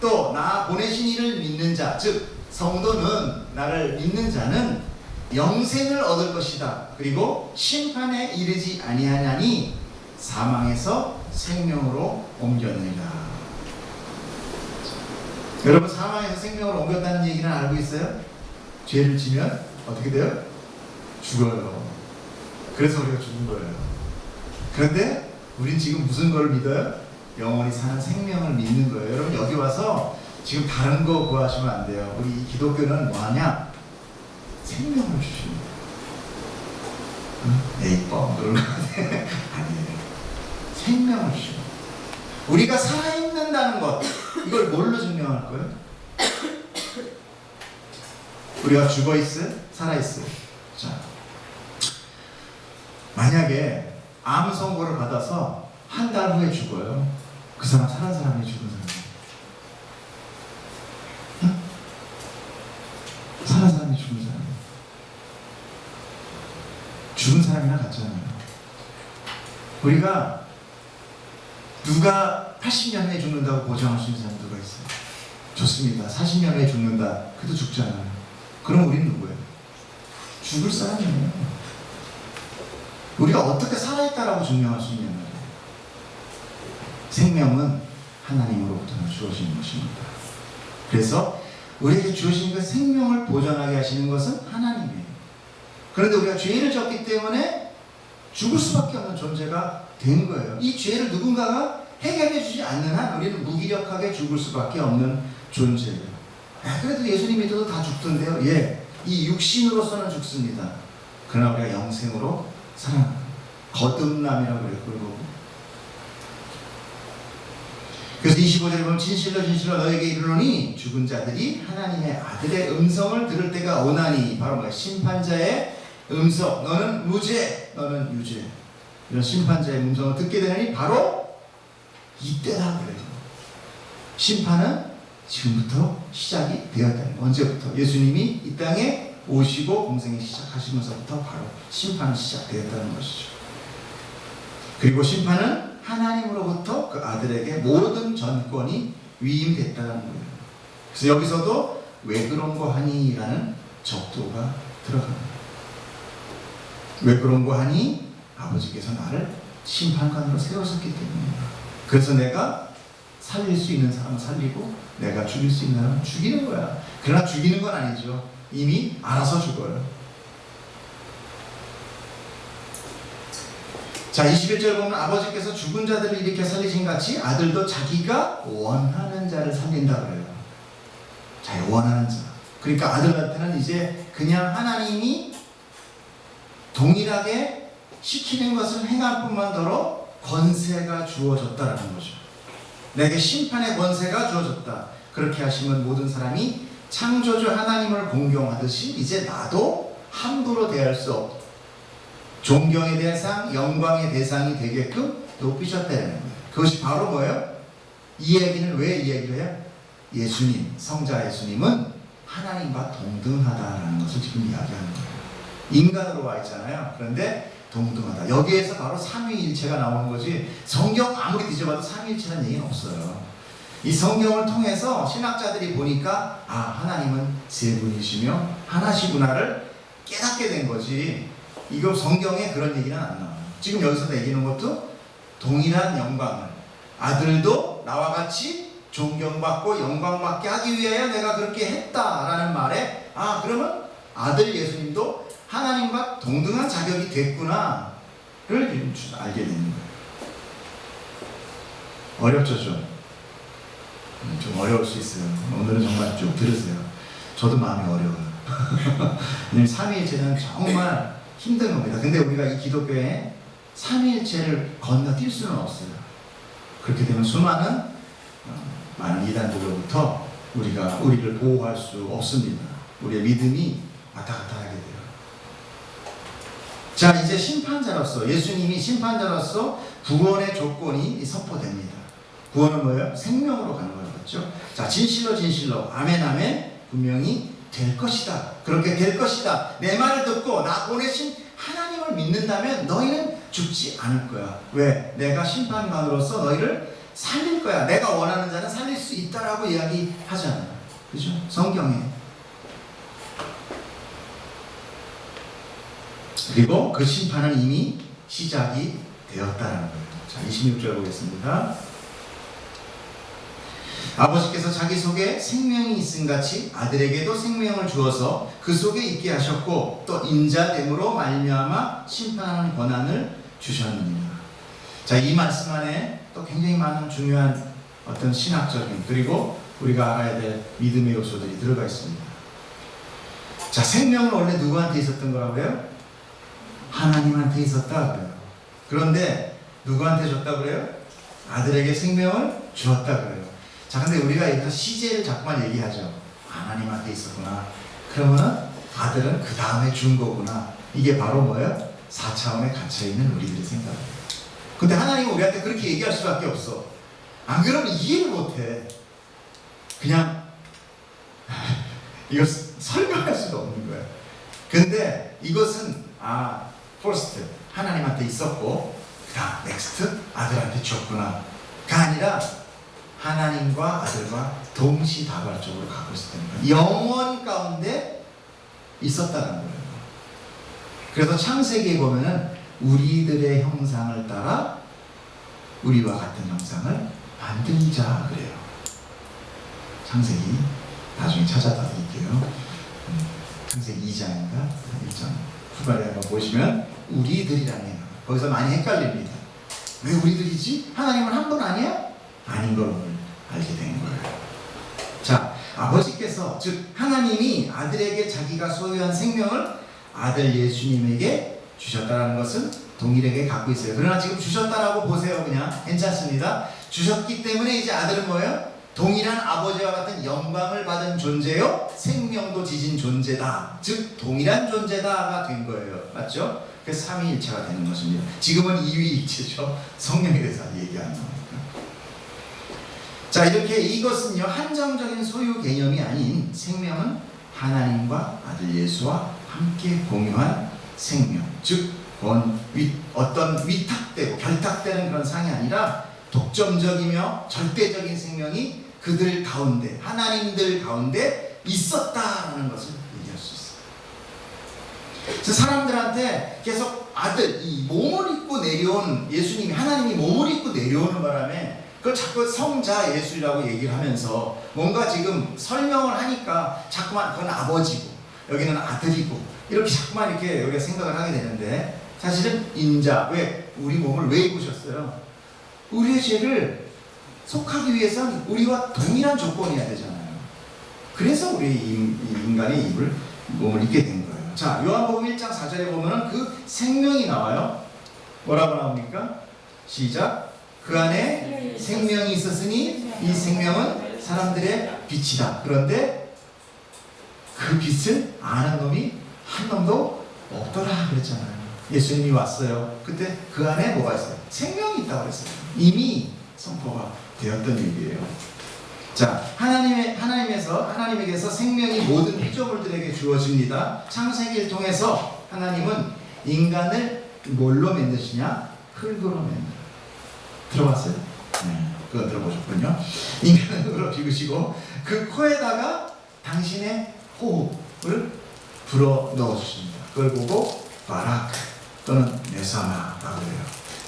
또 나 보내신 이를 믿는 자, 즉 성도는, 나를 믿는 자는 영생을 얻을 것이다. 그리고 심판에 이르지 아니하나니 사망에서 생명으로 옮겼느니라. 여러분, 사망에서 생명으로 옮겼다는 얘기는 알고 있어요? 죄를 지면 어떻게 돼요? 죽어요. 그래서 우리가 죽은 거예요. 그런데 우린 지금 무슨 걸 믿어요? 영원히 사는 생명을 믿는 거예요. 여러분, 여기 와서 지금 다른 거 구하시면 안 돼요. 우리 이 기독교는 뭐하냐? 생명을 주십니다. 이뻐 그런 거 아니에요. 생명을 주십니다. 우리가 살아있는다는 것, 이걸 뭘로 증명할 거예요? 우리가 죽어있어요? 살아있어요? 자, 만약에 암 선고를 받아서 한 달 후에 죽어요. 그 사람 사는 사람이 죽은 사람이, 응? 사는 사람이 죽은 사람이, 죽은 사람이랑 같잖아요. 우리가 누가 80년 후에 죽는다고 보장할 수 있는 사람 누가 있어요? 좋습니다. 40년 후에 죽는다. 그래도 죽잖아요. 그럼 우리는 누구예요? 죽을 사람이에요. 우리가 어떻게 살아있다라고 증명할 수 있냐 말이에요. 생명은 하나님으로부터 주어진 것입니다. 그래서 우리에게 주어진 그 생명을 보존하게 하시는 것은 하나님이에요. 그런데 우리가 죄를 졌기 때문에 죽을 수밖에 없는 존재가 된 거예요. 이 죄를 누군가가 해결해 주지 않는 한 우리는 무기력하게 죽을 수밖에 없는 존재예요. 그래도 예수님 믿어도 다 죽던데요. 예, 이 육신으로서는 죽습니다. 그러나 우리가 영생으로 살아납니다. 거듭남이라고 그래요. 그리고 그래서 25절에 보면 진실로 진실로 너에게 이르노니 죽은 자들이 하나님의 아들의 음성을 들을 때가 오나니, 바로 뭐야? 심판자의 음성. 너는 무죄, 너는 유죄. 이런 심판자의 음성을 듣게 되니 바로 이때다 그래요. 심판은 지금부터 시작이 되었다는, 언제부터? 예수님이 이 땅에 오시고 공생이 시작하시면서부터 바로 심판이 시작되었다는 것이죠. 그리고 심판은 하나님으로부터 그 아들에게 모든 전권이 위임됐다는 거예요. 그래서 여기서도 왜 그런 거 하니? 라는 적도가 들어갑니다. 왜 그런 거 하니? 아버지께서 나를 심판관으로 세우셨기 때문입니다. 그래서 내가 살릴 수 있는 사람은 살리고 내가 죽일 수 있는 사람은 죽이는 거야. 그러나 죽이는 건 아니죠. 이미 알아서 죽어요. 자, 21절 보면 아버지께서 죽은 자들을 일으켜 살리신 같이 아들도 자기가 원하는 자를 살린다 그래요. 자기가 원하는 자. 그러니까 아들한테는 이제 그냥 하나님이 동일하게 시키는 것을 행할 뿐만 더러 권세가 주어졌다라는 거죠. 내게 심판의 권세가 주어졌다. 그렇게 하시면 모든 사람이 창조주 하나님을 공경하듯이 이제 나도 함부로 대할 수 없다. 존경의 대상, 영광의 대상이 되게끔 높이셨다는 거예요. 그것이 바로 뭐예요? 이 얘기는 왜 이 얘기를 해요? 예수님, 성자 예수님은 하나님과 동등하다라는 것을 지금 이야기하는 거예요. 인간으로 와 있잖아요. 그런데 동등하다. 여기에서 바로 삼위일체가 나오는 거지, 성경 아무리 뒤져봐도 삼위일체라는 얘기는 없어요. 이 성경을 통해서 신학자들이 보니까 하나님은 세 분이시며 하나시구나를 깨닫게 된 거지, 이거 성경에 그런 얘기는 안 나와요. 지금 여기서 얘기하는 것도 동일한 영광을, 아들도 나와 같이 존경받고 영광받게 하기 위하여 내가 그렇게 했다라는 말에 그러면 아들 예수님도 하나님과 동등한 자격이 됐구나를 알게 되는 거예요. 어렵죠 좀 어려울 수 있어요. 오늘은 정말 쭉 들으세요. 저도 마음이 어려워요. 왜냐면 삼위일체는 정말 힘든 겁니다. 근데 우리가 이 기독교에 삼위일체를 건너뛸 수는 없어요. 그렇게 되면 수많은 많은 이단들로부터 우리를 보호할 수 없습니다. 우리의 믿음이 왔다 갔다 하게 돼요. 자, 이제 심판자로서, 예수님이 심판자로서 구원의 조건이 선포됩니다. 구원은 뭐예요? 생명으로 가는 거예요. 그렇죠? 자, 진실로 진실로 아멘 아멘, 분명히 될 것이다. 그렇게 될 것이다. 내 말을 듣고 나 보내신 하나님을 믿는다면 너희는 죽지 않을 거야. 왜? 내가 심판관으로서 너희를 살릴 거야. 내가 원하는 자는 살릴 수 있다라고 이야기하잖아요. 그죠? 성경에. 그리고 그 심판은 이미 시작이 되었다라는 거예요. 자, 26절 보겠습니다. 아버지께서 자기 속에 생명이 있음같이 아들에게도 생명을 주어서 그 속에 있게 하셨고 또 인자됨으로 말미암아 심판하는 권한을 주셨느니라. 자, 이 말씀 안에 또 굉장히 많은 중요한 어떤 신학적인, 그리고 우리가 알아야 될 믿음의 요소들이 들어가 있습니다. 자, 생명은 원래 누구한테 있었던 거라고요? 하나님한테 있었다 그래요. 그런데 누구한테 줬다 그래요? 아들에게 생명을 주었다 그래요. 자, 근데 우리가 여기서 시제를 자꾸만 얘기하죠. 하나님한테 있었구나. 그러면은 아들은 그 다음에 준 거구나. 이게 바로 뭐예요? 4차원에 갇혀있는 우리들의 생각이에요. 근데 하나님은 우리한테 그렇게 얘기할 수밖에 없어. 안 그러면 이해를 못해. 그냥 이거 설명할 수가 없는 거야. 근데 이것은 first 하나님한테 있었고 그 다음 next 아들한테 줬구나 가 아니라 하나님과 아들과 동시다발적으로 갖고 있었다는 거예요. 영원 가운데 있었다는 거예요. 그래서 창세기에 보면은 우리들의 형상을 따라 우리와 같은 형상을 만들자 그래요. 창세기 나중에 찾아다 드릴게요. 창세기 2장인가 1장 후반에 한번 보시면 우리들이라는 얘기가 거기서 많이 헷갈립니다. 왜 우리들이지? 하나님은 한 분 아니야? 아닌 걸 오늘 알게 된 거예요. 자, 아버지께서, 즉 하나님이 아들에게 자기가 소유한 생명을 아들 예수님에게 주셨다는 것은 동일하게 갖고 있어요. 그러나 지금 주셨다라고 보세요. 그냥 괜찮습니다. 주셨기 때문에 이제 아들은 뭐예요? 동일한 아버지와 같은 영광을 받은 존재요, 생명도 지진 존재다. 즉 동일한 존재다가 된 거예요. 맞죠? 그래서 삼위일체가 되는 것입니다. 지금은 이위일체죠. 성령에 대해서 얘기하는 거니까. 자, 이렇게 이것은요 한정적인 소유 개념이 아닌 생명은 하나님과 아들 예수와 함께 공유한 생명, 즉 어떤 위탁되고 결탁되는 그런 상이 아니라 독점적이며 절대적인 생명이 그들 가운데, 하나님들 가운데 있었다라는 것을 얘기할 수 있어요. 그래서 사람들한테 계속 아들, 이 몸을 입고 내려온 예수님이, 하나님이 몸을 입고 내려오는 바람에 그걸 자꾸 성자 예수라고 얘기를 하면서 뭔가 지금 설명을 하니까 자꾸만 그건 아버지고 여기는 아들이고 이렇게 자꾸만 이렇게 우리가 생각을 하게 되는데, 사실은 인자, 왜 우리 몸을 왜 입으셨어요? 우리의 죄를 속하기 위해서는 우리와 동일한 조건이어야 되잖아요. 그래서 우리 인간의 몸을 입게 된 거예요. 자, 요한복음 1장 4절에 보면은 그 생명이 나와요. 뭐라고 나옵니까? 시작. 그 안에 생명이 있었으니 이 생명은 사람들의 빛이다. 그런데 그 빛을 아는 놈이 한 놈도 없더라 그랬잖아요. 예수님이 왔어요. 그때 그 안에 뭐가 있어요? 생명이 있다고 그랬어요. 이미 선포가 되었던 얘기예요. 자, 하나님에게서 생명이 모든 피조물들에게 주어집니다. 창세기를 통해서 하나님은 인간을 뭘로 만드시냐? 흙으로 만들어요. 들어봤어요? 네, 그거 들어보셨군요. 인간을 흙으로 비우시고 그 코에다가 당신의 호흡을 불어 넣어주십니다. 그걸 보고 바라크 또는 네사마라고 해요.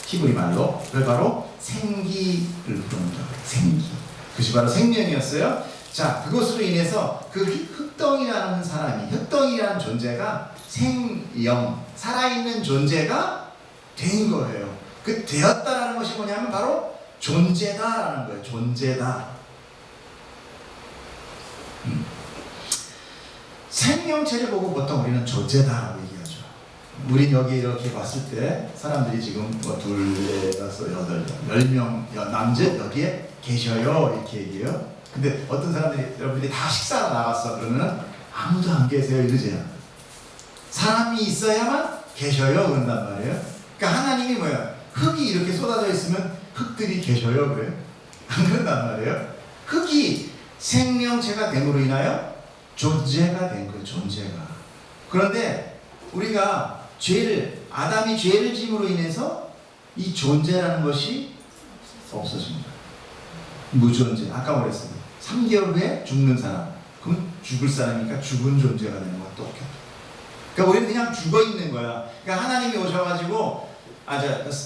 히브리 말로 그걸 바로 생기를 부릅니다. 생기. 그것이 바로 생명이었어요. 자, 그것으로 인해서 그 흙덩이라는 사람이, 흙덩이라는 존재가 생영, 살아있는 존재가 된 거예요. 그 되었다라는 것이 뭐냐면 바로 존재다라는 거예요. 존재다. 생명체를 보고 보통 우리는 존재다라고 얘기하죠. 우린 여기 이렇게 봤을 때 사람들이 지금 뭐 둘, 넷, 여섯, 여덟, 10명 남짓 여기에 계셔요 이렇게 얘기해요. 근데 어떤 사람들이 여러분들이 다 식사하러 나갔어 그러면 아무도 안 계세요 이러지. 사람이 있어야만 계셔요 그런단 말이에요. 그러니까 하나님이 뭐야? 흙이 이렇게 쏟아져 있으면 흙들이 계셔요 그래요? 안 그런단 말이에요. 흙이 생명체가 됨으로 인하여 존재가 된 거예요. 존재가. 그런데 우리가 아담이 죄를 짐으로 인해서 이 존재라는 것이 없어집니다. 무존재. 아까 말했습니다. 3개월 후에 죽는 사람. 그럼 죽을 사람이니까 죽은 존재가 되는 것도 없겠다. 그러니까 우리는 그냥 죽어 있는 거야. 그러니까 하나님이 오셔가지고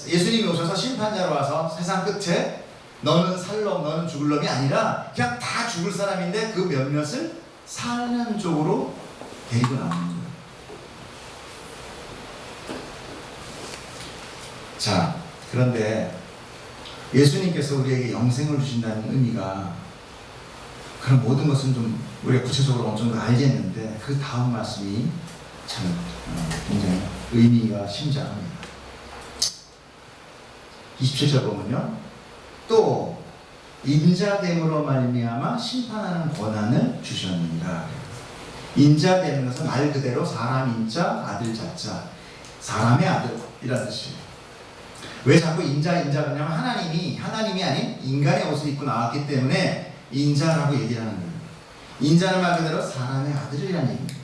예수님이 오셔서 심판자로 와서 세상 끝에 너는 살 놈, 너는 죽을 놈이 아니라 그냥 다 죽을 사람인데 그 몇몇을 사는 쪽으로 데리고 나오는 거예요. 자, 그런데 예수님께서 우리에게 영생을 주신다는 의미가 그런 모든 것은 좀 우리가 구체적으로 어느 정도 알겠는데 그 다음 말씀이 참 굉장히 의미가 심장합니다. 27절 보면요. 또 인자됨으로 말미암아 심판하는 권한을 주셨느니라. 인자되는 것은 말 그대로 사람 인자, 아들 자자, 사람의 아들이라는 뜻이에요. 왜 자꾸 인자 그러냐면 하나님이 아닌 인간의 옷을 입고 나왔기 때문에 인자라고 얘기를 하는 거예요. 인자는 말 그대로 사람의 아들이라는 얘기입니다.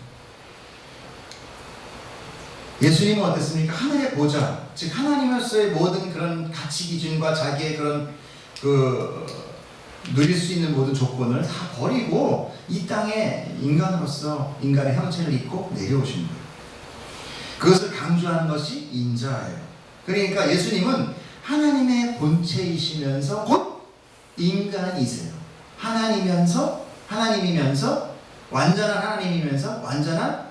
예수님은 어땠습니까? 하늘의 보좌, 즉 하나님으로서의 모든 그런 가치 기준과 자기의 그런 누릴 수 있는 모든 조건을 다 버리고 이 땅에 인간으로서 인간의 형체를 입고 내려오신 거예요. 그것을 강조하는 것이 인자예요. 그러니까 예수님은 하나님의 본체이시면서 곧 인간이세요. 하나님이면서 완전한 하나님이면서 완전한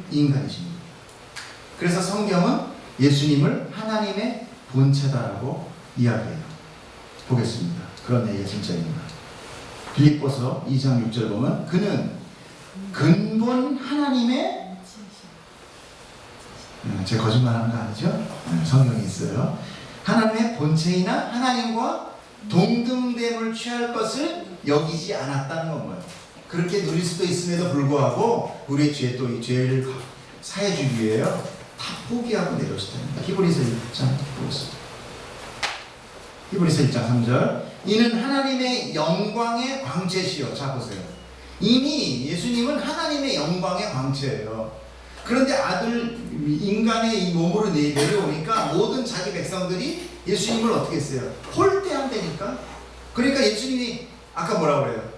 인간이십니다. 그래서 성경은 예수님을 하나님의 본체다라고 이야기해요. 보겠습니다. 그런 얘기가 진짜입니다. 빌립보서 2장 6절 보면 그는 근본 하나님의 제 거짓말하는 거 아니죠? 성경이 있어요. 하나님의 본체이나 하나님과 동등됨을 취할 것을 여기지 않았다는 건 뭐예요? 그렇게 누릴 수도 있음에도 불구하고 우리의 죄를 사해주기 위해요. 다 포기하고 내려오셨답니다. 히브리서 1장 보겠습니다. 히브리서 1장 3절 이는 하나님의 영광의 광채시요. 자 보세요. 이미 예수님은 하나님의 영광의 광채예요. 그런데 인간의 이 몸으로 내려오니까 모든 자기 백성들이 예수님을 어떻게 했어요? 홀대한다니까. 그러니까 예수님이 아까 뭐라고 그래요?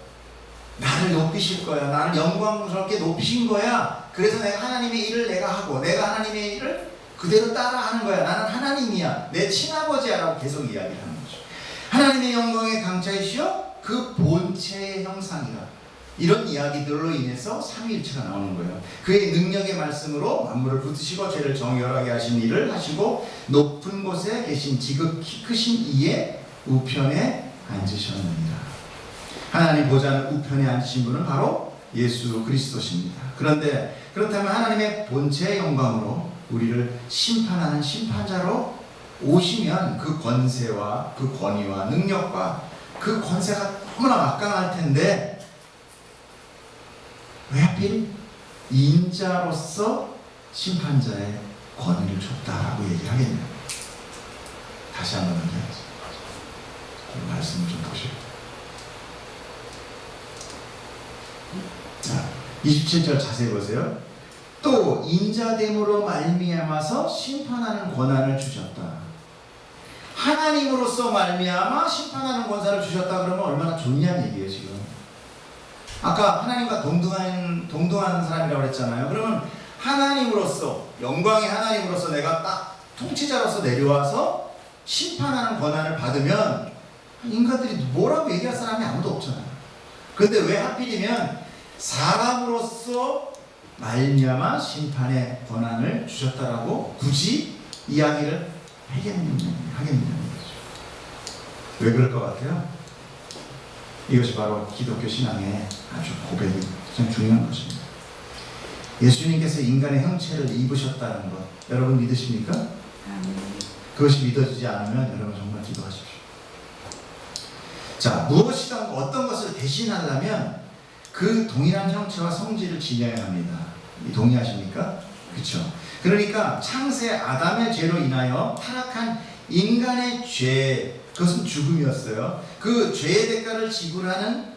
나를 높이실 거야. 나를 영광스럽게 높이신 거야. 그래서 내가 하나님의 일을 내가 하고 내가 하나님의 일을 그대로 따라하는 거야. 나는 하나님이야. 내 친아버지야 라고 계속 이야기를 하는 거죠. 하나님의 영광의 강차이시여 그 본체의 형상이라. 이런 이야기들로 인해서 삼위일체가 나오는 거예요. 그의 능력의 말씀으로 만물을 붙드시고 죄를 정결하게 하신 일을 하시고 높은 곳에 계신 지극히 크신 이의 우편에 앉으셨느니라. 하나님 보좌는 우편에 앉으신 분은 바로 예수 그리스도십니다. 그런데 그렇다면 하나님의 본체의 영광으로 우리를 심판하는 심판자로 오시면 그 권세와 그 권위와 능력과 그 권세가 너무나 막강할 텐데 왜 하필 인자로서 심판자의 권위를 줬다라고 얘기를 하겠냐. 다시 한번 얘기하죠. 말씀을 좀 보시죠. 27절 자세히 보세요. 또 인자됨으로 말미암아서 심판하는 권한을 주셨다. 하나님으로서 말미암아 심판하는 권세를 주셨다 그러면 얼마나 좋냐는 얘기예요. 지금 아까 하나님과 동등한 사람이라고 그랬잖아요. 그러면 하나님으로서, 영광의 하나님으로서 내가 딱 통치자로서 내려와서 심판하는 권한을 받으면 인간들이 뭐라고 얘기할 사람이 아무도 없잖아요. 그런데 왜 하필이면 사람으로서 말미암아 심판의 권한을 주셨다라고 굳이 이야기를 하겠느냐는 거죠. 왜 그럴 것 같아요? 이것이 바로 기독교 신앙의 아주 고백이 참 중요한 것입니다. 예수님께서 인간의 형체를 입으셨다는 것, 여러분 믿으십니까? 그것이 믿어지지 않으면 여러분 정말 기도하십시오. 자, 무엇이든 어떤 것을 대신하려면 그 동일한 형체와 성질을 지녀야 합니다. 동의하십니까? 그렇죠. 그러니까 창세 아담의 죄로 인하여 타락한 인간의 죄, 그것은 죽음이었어요. 그 죄의 대가를 지불하는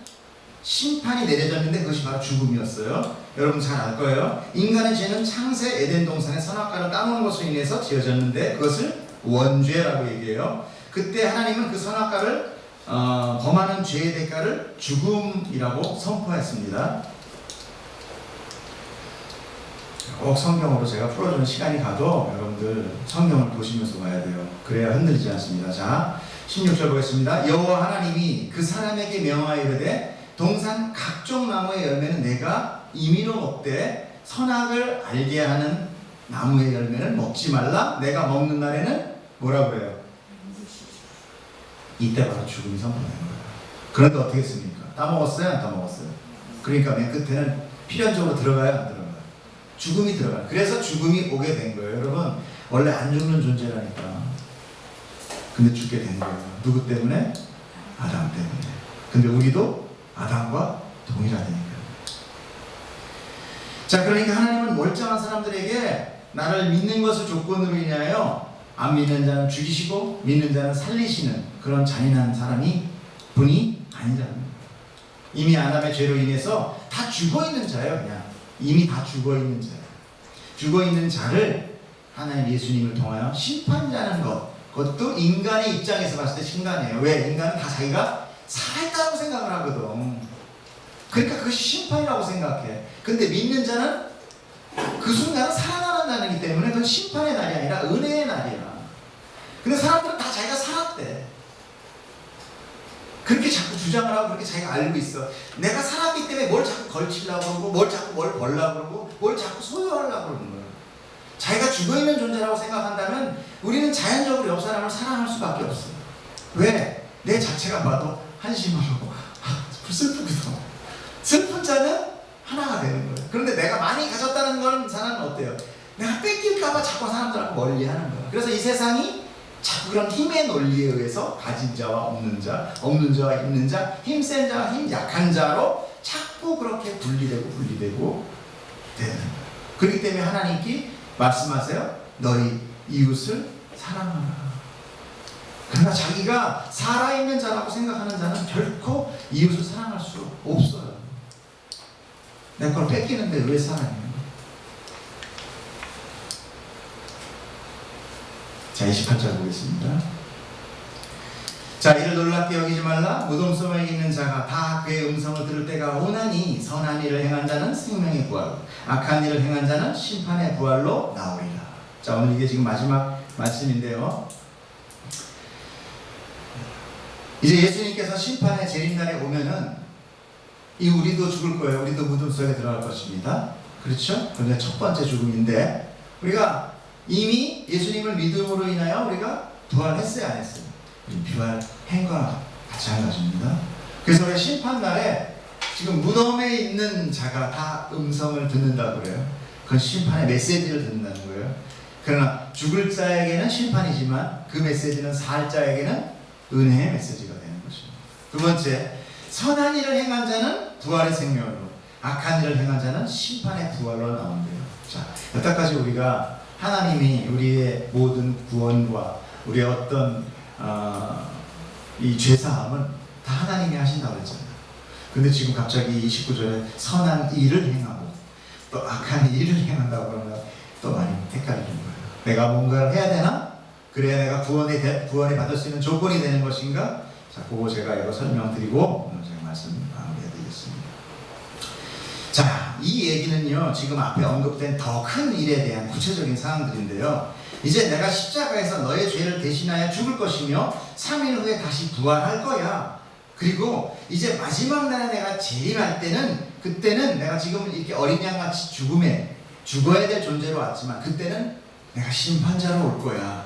심판이 내려졌는데 그것이 바로 죽음이었어요. 여러분 잘 알 거예요. 인간의 죄는 창세 에덴 동산의 선악과를 따먹는 것으로 인해서 지어졌는데 그것을 원죄라고 얘기해요. 그때 하나님은 그 선악과를 범하는 죄의 대가를 죽음이라고 선포했습니다. 꼭 성경으로 제가 풀어주는 시간이 가도 여러분들 성경을 보시면서 봐야 돼요. 그래야 흔들리지 않습니다. 자, 16절 보겠습니다. 여호와 하나님이 그 사람에게 명하여 이르되 동산 각종 나무의 열매는 내가 임의로 먹되 선악을 알게 하는 나무의 열매는 먹지 말라. 내가 먹는 날에는 뭐라고 해요? 이때 바로 죽음이 선포된 거예요. 그런데 어떻게 했습니까? 따먹었어요? 안 따먹었어요? 그러니까 맨 끝에는 필연적으로 들어가요? 안 들어가요? 죽음이 들어가요. 그래서 죽음이 오게 된 거예요. 여러분 원래 안 죽는 존재라니까. 근데 죽게 된 거예요. 누구 때문에? 아담 때문에. 근데 우리도 아담과 동일하다니까요. 자, 그러니까 하나님은 멀쩡한 사람들에게 나를 믿는 것을 조건으로 인하여 안 믿는 자는 죽이시고 믿는 자는 살리시는 그런 잔인한 분이 아니라는 거예요. 이미 아담의 죄로 인해서 다 죽어있는 자예요. 그냥 이미 다 죽어있는 자예요. 죽어있는 자를 하나님 예수님을 통하여 심판자는 그것도 인간의 입장에서 봤을 때 심간이에요. 왜? 인간은 다 자기가 살았다고 생각을 하거든. 그러니까 그것이 심판이라고 생각해. 근데 믿는 자는 그 순간은 살아나는 날이기 때문에 그건 심판의 날이 아니라 은혜의 날이야. 근데 사람들은 다 자기가 살았대. 그렇게 자꾸 주장을 하고 그렇게 자기가 알고 있어. 내가 살았기 때문에 뭘 자꾸 걸치려고 그러고 뭘 벌려고 그러고 뭘 자꾸 소유하려고 그러는 거야. 자기가 죽어있는 존재라고 생각한다면 우리는 자연적으로 옆 사람을 사랑할 수밖에 없어요. 왜? 내 자체가 봐도 한심하고 슬프거든. 슬픈 자는 하나가 되는 거예요. 그런데 내가 많이 가졌다는 건 사람은 어때요? 내가 뺏길까봐 자꾸 사람들하고 멀리하는 거야. 그래서 이 세상이 자꾸 그런 힘의 논리에 의해서 가진 자와 없는 자, 없는 자와 있는 자, 힘센 자와 힘 약한 자로 자꾸 그렇게 분리되고 되는 거예요. 그렇기 때문에 하나님께 말씀하세요. 너희 이웃을 사랑하라. 그러나 자기가 살아있는 자라고 생각하는 자는 결코 이웃을 사랑할 수 없어요. 내 걸 뺏기는데 왜 사랑해요? 자, 28절 보겠습니다. 자, 이를 놀랍게 여기지 말라. 무덤 속에 있는 자가 다 그의 음성을 들을 때가 오나니 선한 일을 행한 자는 생명의 부활, 악한 일을 행한 자는 심판의 부활로 나오리라. 자, 오늘 이게 지금 마지막 말씀인데요. 이제 예수님께서 심판의 재림날에 오면은 우리도 죽을 거예요. 우리도 무덤 속에 들어갈 것입니다. 그렇죠? 그런데 첫 번째 죽음인데 우리가 이미 예수님을 믿음으로 인하여 우리가 부활했어요, 안 했어요? 부활한 거나 마찬가지입니다. 그래서 우리가 심판날에 지금 무덤에 있는 자가 다 음성을 듣는다고 그래요. 그건 심판의 메시지를 듣는다는 거예요. 그러나 죽을 자에게는 심판이지만 그 메시지는 살 자에게는 은혜의 메시지가 되는 것입니다. 두 번째, 선한 일을 행한 자는 부활의 생명으로, 악한 일을 행한 자는 심판의 부활로 나온대요. 자, 여태까지 우리가 하나님이 우리의 모든 구원과 우리의 어떤 이 죄사함은 다 하나님이 하신다고 했잖아요. 근데 지금 갑자기 29절에 선한 일을 행하고 또 악한 일을 행한다고 그러면 또 많이 헷갈리는 거예요. 내가 뭔가를 해야 되나? 그래야 내가 구원을 받을 수 있는 조건이 되는 것인가? 자, 그거 제가 이거 설명드리고 오늘 제가 말씀 마무리해드리겠습니다. 자, 이 얘기는요, 지금 앞에 언급된 더 큰 일에 대한 구체적인 사항들인데요. 이제 내가 십자가에서 너의 죄를 대신하여 죽을 것이며 3일 후에 다시 부활할 거야. 그리고 이제 마지막 날에 내가 재림할 때는, 그때는 내가 지금 이렇게 어린 양같이 죽어야 될 존재로 왔지만 그때는 내가 심판자로 올 거야.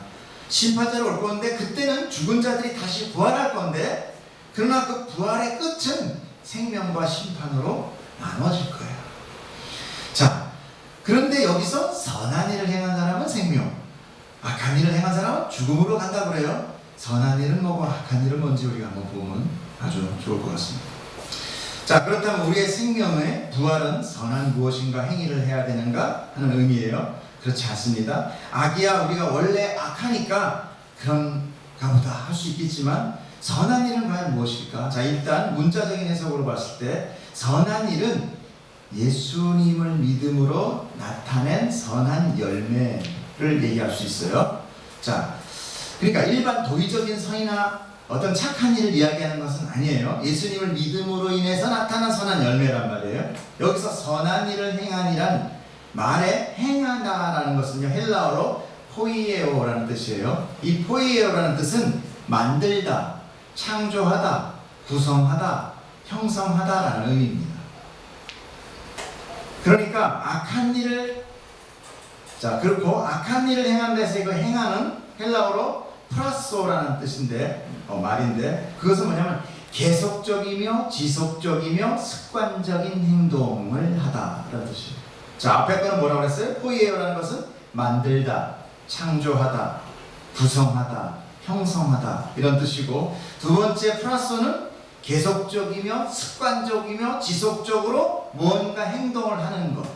심판자로 올 건데 그때는 죽은 자들이 다시 부활할 건데, 그러나 그 부활의 끝은 생명과 심판으로 나눠질 거예요. 자, 그런데 여기서 선한 일을 행한 사람은 생명, 악한 일을 행한 사람은 죽음으로 간다 그래요. 선한 일은 뭐고 악한 일은 뭔지 우리가 한번 보면 아주 좋을 것 같습니다. 자, 그렇다면 우리의 생명의 부활은 선한 무엇인가 행위를 해야 되는가 하는 의미예요. 그렇지 않습니다. 악이야 우리가 원래 악하니까 그런가 보다 할 수 있겠지만 선한 일은 과연 무엇일까? 자, 일단 문자적인 해석으로 봤을 때 선한 일은 예수님을 믿음으로 나타낸 선한 열매를 얘기할 수 있어요. 자, 그러니까 일반 도의적인 선이나 어떤 착한 일을 이야기하는 것은 아니에요. 예수님을 믿음으로 인해서 나타난 선한 열매란 말이에요. 여기서 선한 일을 행한이란 말에 행하다라는 것은요, 헬라어로 포이에오라는 뜻이에요. 이 포이에오라는 뜻은 만들다, 창조하다, 구성하다, 형성하다라는 의미입니다. 그러니까 악한 일을, 자, 그렇고 악한 일을 행한 데서 이거 행하는 헬라어로 프라소라는 뜻인데, 말인데, 그것은 뭐냐면 계속적이며 지속적이며 습관적인 행동을 하다라는 뜻이에요. 자, 앞에 거는 뭐라고 그랬어요? 포이에오라는 것은 만들다, 창조하다, 구성하다, 형성하다 이런 뜻이고, 두 번째 프라소는 계속적이며 습관적이며 지속적으로 뭔가 행동을 하는 것.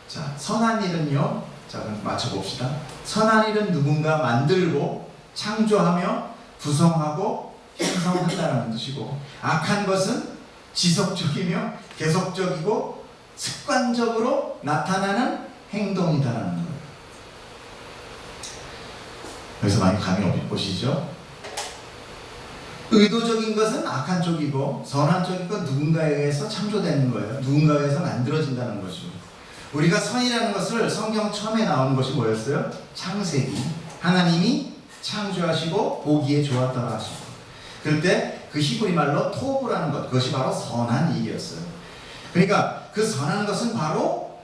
자, 선한 일은요, 자, 그럼 맞춰봅시다. 선한 일은 누군가 만들고 창조하며 구성하고 형성한다는 뜻이고, 악한 것은 지속적이며 계속적이고 습관적으로 나타나는 행동이다라는 거예요. 여기서 많이 감이 오시죠? 의도적인 것은 악한 쪽이고 선한 쪽인 건 누군가에 의해서 창조되는 거예요. 누군가에 의해서 만들어진다는 것이죠. 우리가 선이라는 것을 성경 처음에 나오는 것이 뭐였어요? 창세기. 하나님이 창조하시고 보기에 좋았다고 하시고, 그럴 때 그 히브리 말로 토브라는 것, 그것이 바로 선한 일이었어요. 그러니까 그 선한 것은 바로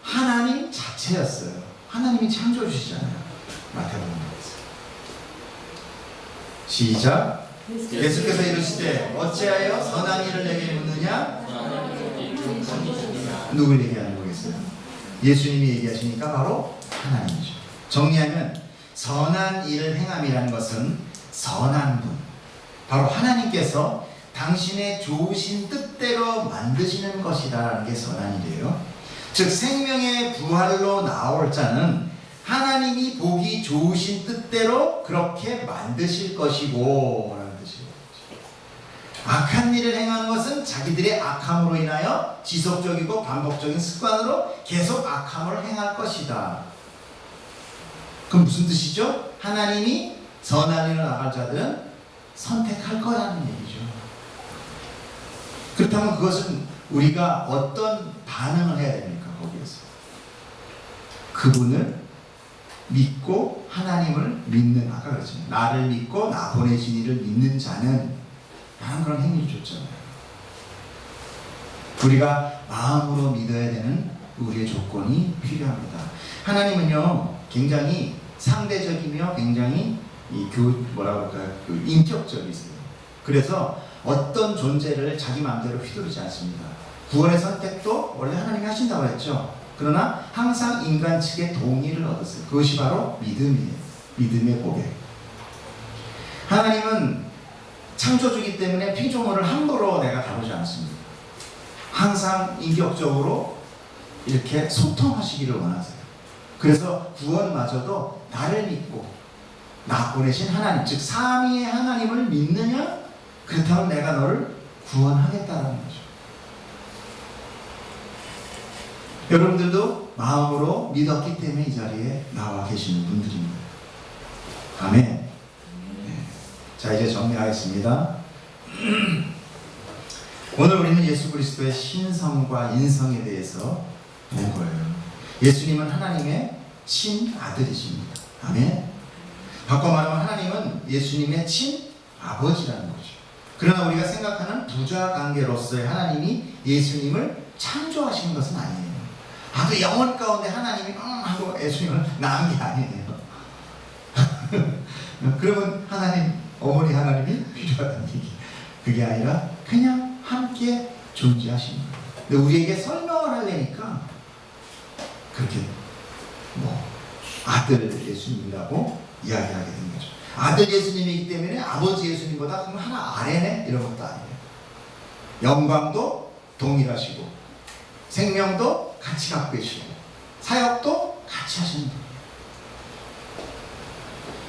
하나님 자체였어요. 하나님이 창조해 주시잖아요. 마태복음에. 시작. 예수께서 이르시되 어찌하여 선한 일을 내게 묻느냐? 누굴 얘기하는 거겠어요? 예수님이 얘기하시니까 바로 하나님이죠. 정리하면 선한 일을 행함이라는 것은 선한 분, 바로 하나님께서 당신의 좋으신 뜻대로 만드시는 것이다라는 게 선한 일이에요. 즉 생명의 부활로 나올 자는 하나님이 보기 좋으신 뜻대로 그렇게 만드실 것이고 라는 뜻이에요. 악한 일을 행하는 것은 자기들의 악함으로 인하여 지속적이고 반복적인 습관으로 계속 악함을 행할 것이다. 그럼 무슨 뜻이죠? 하나님이 선한 일을 나갈 자들은 선택할 거라는 얘기죠. 그렇다면 그것은 우리가 어떤 반응을 해야 됩니까? 거기에서 그분을 믿고 하나님을 믿는, 아까 그랬잖아요. 나를 믿고 나 보내신 이를 믿는 자는 라는 그런 행위를 줬잖아요. 우리가 마음으로 믿어야 되는 우리의 조건이 필요합니다. 하나님은요 굉장히 상대적이며 굉장히 뭐라고 할까요? 인격적이세요. 그래서 어떤 존재를 자기 마음대로 휘두르지 않습니다. 구원의 선택도 원래 하나님이 하신다고 했죠. 그러나 항상 인간 측의 동의를 얻었어요. 그것이 바로 믿음이에요. 믿음의 고백. 하나님은 창조주기 때문에 피조물을 함부로 내가 다루지 않습니다. 항상 인격적으로 이렇게 소통하시기를 원하세요. 그래서 구원마저도 나를 믿고 나 보내신 하나님, 즉 삼위의 하나님을 믿느냐? 그렇다면 내가 너를 구원하겠다는 거죠. 여러분들도 마음으로 믿었기 때문에 이 자리에 나와 계시는 분들입니다. 아멘. 네. 자, 이제 정리하겠습니다. 오늘 우리는 예수 그리스도의 신성과 인성에 대해서 본 거예요. 예수님은 하나님의 친아들이십니다. 아멘. 바꿔 말하면 하나님은 예수님의 친아버지라는 거죠. 그러나 우리가 생각하는 부자 관계로서의 하나님이 예수님을 창조하신 것은 아니에요. 아주 영혼 가운데 하나님이 하고 예수님을 낳은 게 아니에요. 그러면 하나님, 어머니 하나님이 필요하다는 얘기. 그게 아니라 그냥 함께 존재하신 거예요. 근데 우리에게 설명을 하려니까 그렇게 아들 예수님이라고 이야기하게 된 거죠. 아들 예수님이기 때문에 아버지 예수님보다 그럼 하나 아래네? 이런 것도 아니에요. 영광도 동일하시고 생명도 같이 갖고 계시고 사역도 같이 하시는 거예요.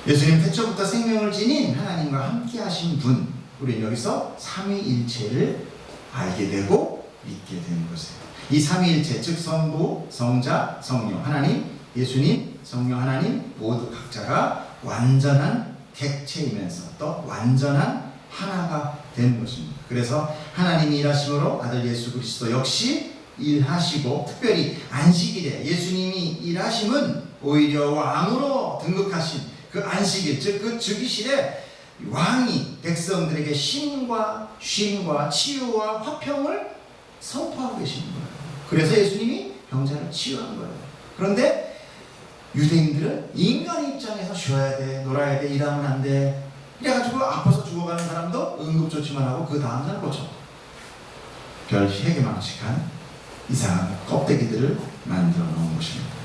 예수님 태초부터 생명을 지닌 하나님과 함께 하신 분, 우리는 여기서 삼위일체를 알게 되고 믿게 되는 것이에요. 이 삼위일체, 즉 성부, 성자, 성령, 하나님, 예수님, 성령 하나님 모두 각자가 완전한 객체이면서 또 완전한 하나가 되는 것입니다. 그래서 하나님이 일하심으로 아들 예수 그리스도 역시 일하시고, 특별히 안식일에 예수님이 일하심은 오히려 왕으로 등극하신 그 안식일, 즉 그 즉위실에 왕이 백성들에게 쉼과 쉼과 치유와 화평을 선포하고 계시는 거예요. 그래서 예수님이 병자를 치유한 거예요. 그런데 유대인들은 인간의 입장에서 쉬어야 돼, 놀아야 돼, 일하면 안 돼. 그래가지고 아파서 죽어가는 사람도 응급조치만 하고 그 다음날 고쳐. 별 희귀망측한 이상한 껍데기들을 만들어 놓은 것입니다.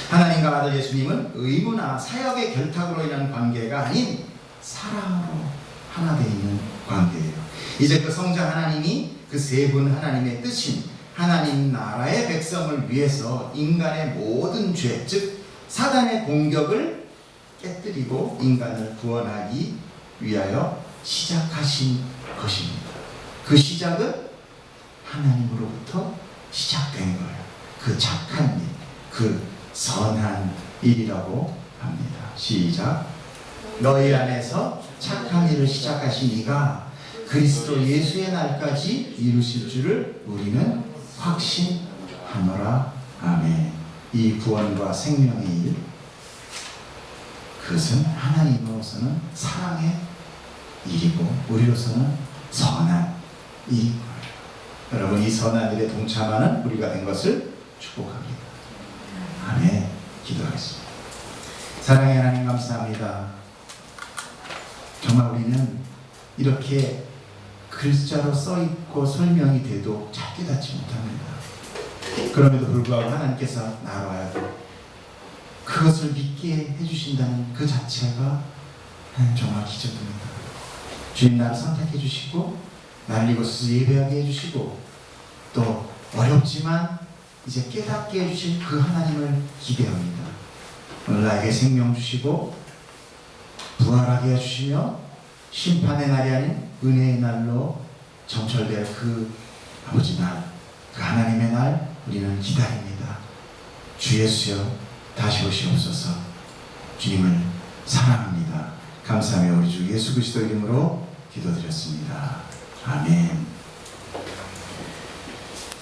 하나님과 아들 예수님은 의무나 사역의 결탁으로 인한 관계가 아닌 사랑으로 하나 되어 있는 관계예요. 이제 그 성자 하나님이 그 세 분 하나님의 뜻인 하나님 나라의 백성을 위해서 인간의 모든 죄, 즉 사단의 공격을 깨뜨리고 인간을 구원하기 위하여 시작하신 것입니다. 그 시작은 하나님으로부터 시작된 거예요. 그 착한 일, 그 선한 일이라고 합니다. 시작. 너희 안에서 착한 일을 시작하신 이가 그리스도 예수의 날까지 이루실 줄을 우리는 확신하노라. 아멘. 이 구원과 생명의 일, 그것은 하나님으로서는 사랑의 일이고 우리로서는 선한 일인 거예요. 여러분, 이 선한 일에 동참하는 우리가 된 것을 축복합니다. 아멘. 기도하겠습니다. 사랑의 하나님, 감사합니다. 정말 우리는 이렇게 글자로 써있고 설명이 돼도 찾게 닿지 못합니다. 그럼에도 불구하고 하나님께서 나로 하여금 그것을 믿게 해주신다는 그 자체가 정말 기적입니다. 주님, 나를 선택해 주시고 나를 이곳에서 예배하게 해주시고 또 어렵지만 이제 깨닫게 해주신 그 하나님을 기대합니다. 오늘 나에게 생명 주시고 부활하게 해주시며 심판의 날이 아닌 은혜의 날로 점철될 그 아버지 날, 그 하나님의 날 우리는 기다립니다. 주 예수여, 다시 오시옵소서. 주님을 사랑합니다. 감사하며 우리 주 예수 그리스도 이름으로 기도드렸습니다. 아멘.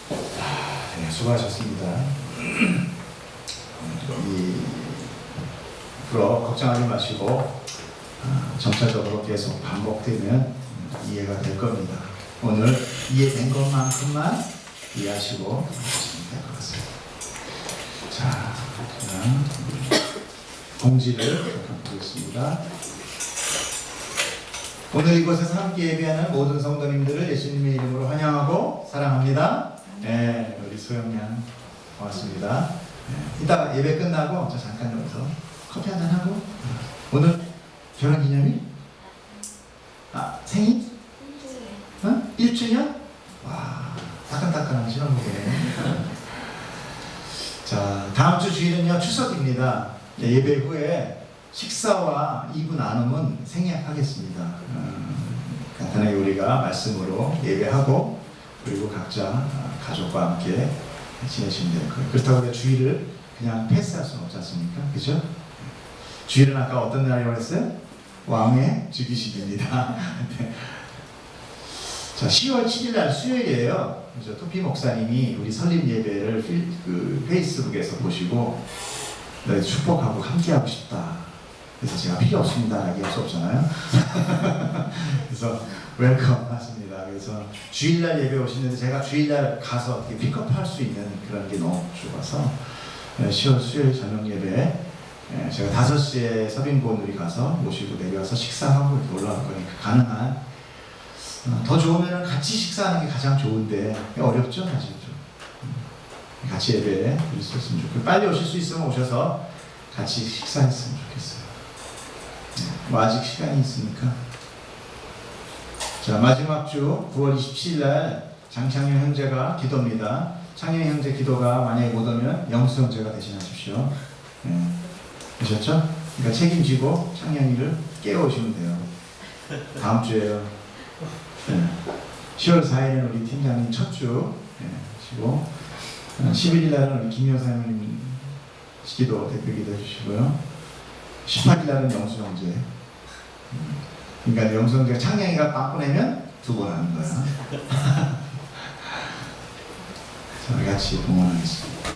네, 수고하셨습니다. 앞으로 걱정하지 마시고 점차적으로 계속 반복되면 이해가 될 겁니다. 오늘 이해된 것만큼만 이해하시고 하시면 될 것 같습니다. 자, 그냥 공지를 보겠습니다. 오늘 이곳에서 함께 예배하는 모든 성도님들을 예수님의 이름으로 환영하고 사랑합니다. 네, 우리 소영양 고맙습니다. 네, 이따 예배 끝나고 저 잠깐 여기서 커피 한잔 하고. 오늘 결혼 기념일? 생일? 1주년? 와, 따끈따끈한 신혼부부네. 자, 다음 주 주일은요 추석입니다. 네, 예배 후에 식사와 2부 나눔은 생략하겠습니다. 간단하게 우리가 말씀으로 예배하고 그리고 각자 가족과 함께 지내시면 될 거예요. 그렇다고 우리가 주일을 그냥 패스할 수는 없지 않습니까? 그죠? 주일은 아까 어떤 날이라고 했어요? 왕의 즉위식입니다. 네. 자, 10월 7일 날 수요일이에요. 그래서 토피 목사님이 우리 설립 예배를 페이스북에서 보시고 네, 축복하고 함께하고 싶다. 그래서 제가 필요 없습니다. 얘기할 수 없잖아요. 그래서 웰컴 하십니다. 그래서 주일날 예배 오시는데 제가 주일날 가서 어떻게 픽업할 수 있는 그런 게 너무 좋아서 10월 수요일 저녁 예배 제가 5시에 서빙본우리 가서 모시고 내려와서 식사하고 이렇게 올라올 거니까 가능한 더 좋으면 같이 식사하는 게 가장 좋은데 어렵죠 사실 좀 같이 예배 드릴 수 있으면 좋겠고 빨리 오실 수 있으면 오셔서 같이 식사했으면 좋겠어요. 뭐 아직 시간이 있으니까. 자, 마지막 주 9월 27일 날 장창윤 형제가 기도입니다. 창윤 형제 기도가 만약에 못 오면 영수 형제가 대신하십시오. 아셨죠? 그러니까 책임지고 창윤이를 깨워오시면 돼요. 다음 주에요. 10월 4일은 우리 팀장님 첫 주 하시고 11일 날은 우리 김 여사님 기도 대표 기도 해주시고요. 18일 날은 영수 형제. 그러니까 영수 형제가 창량이가 빵꾸 내면 2번 하는 거야. 자, 우리 같이 봉헌하겠습니다.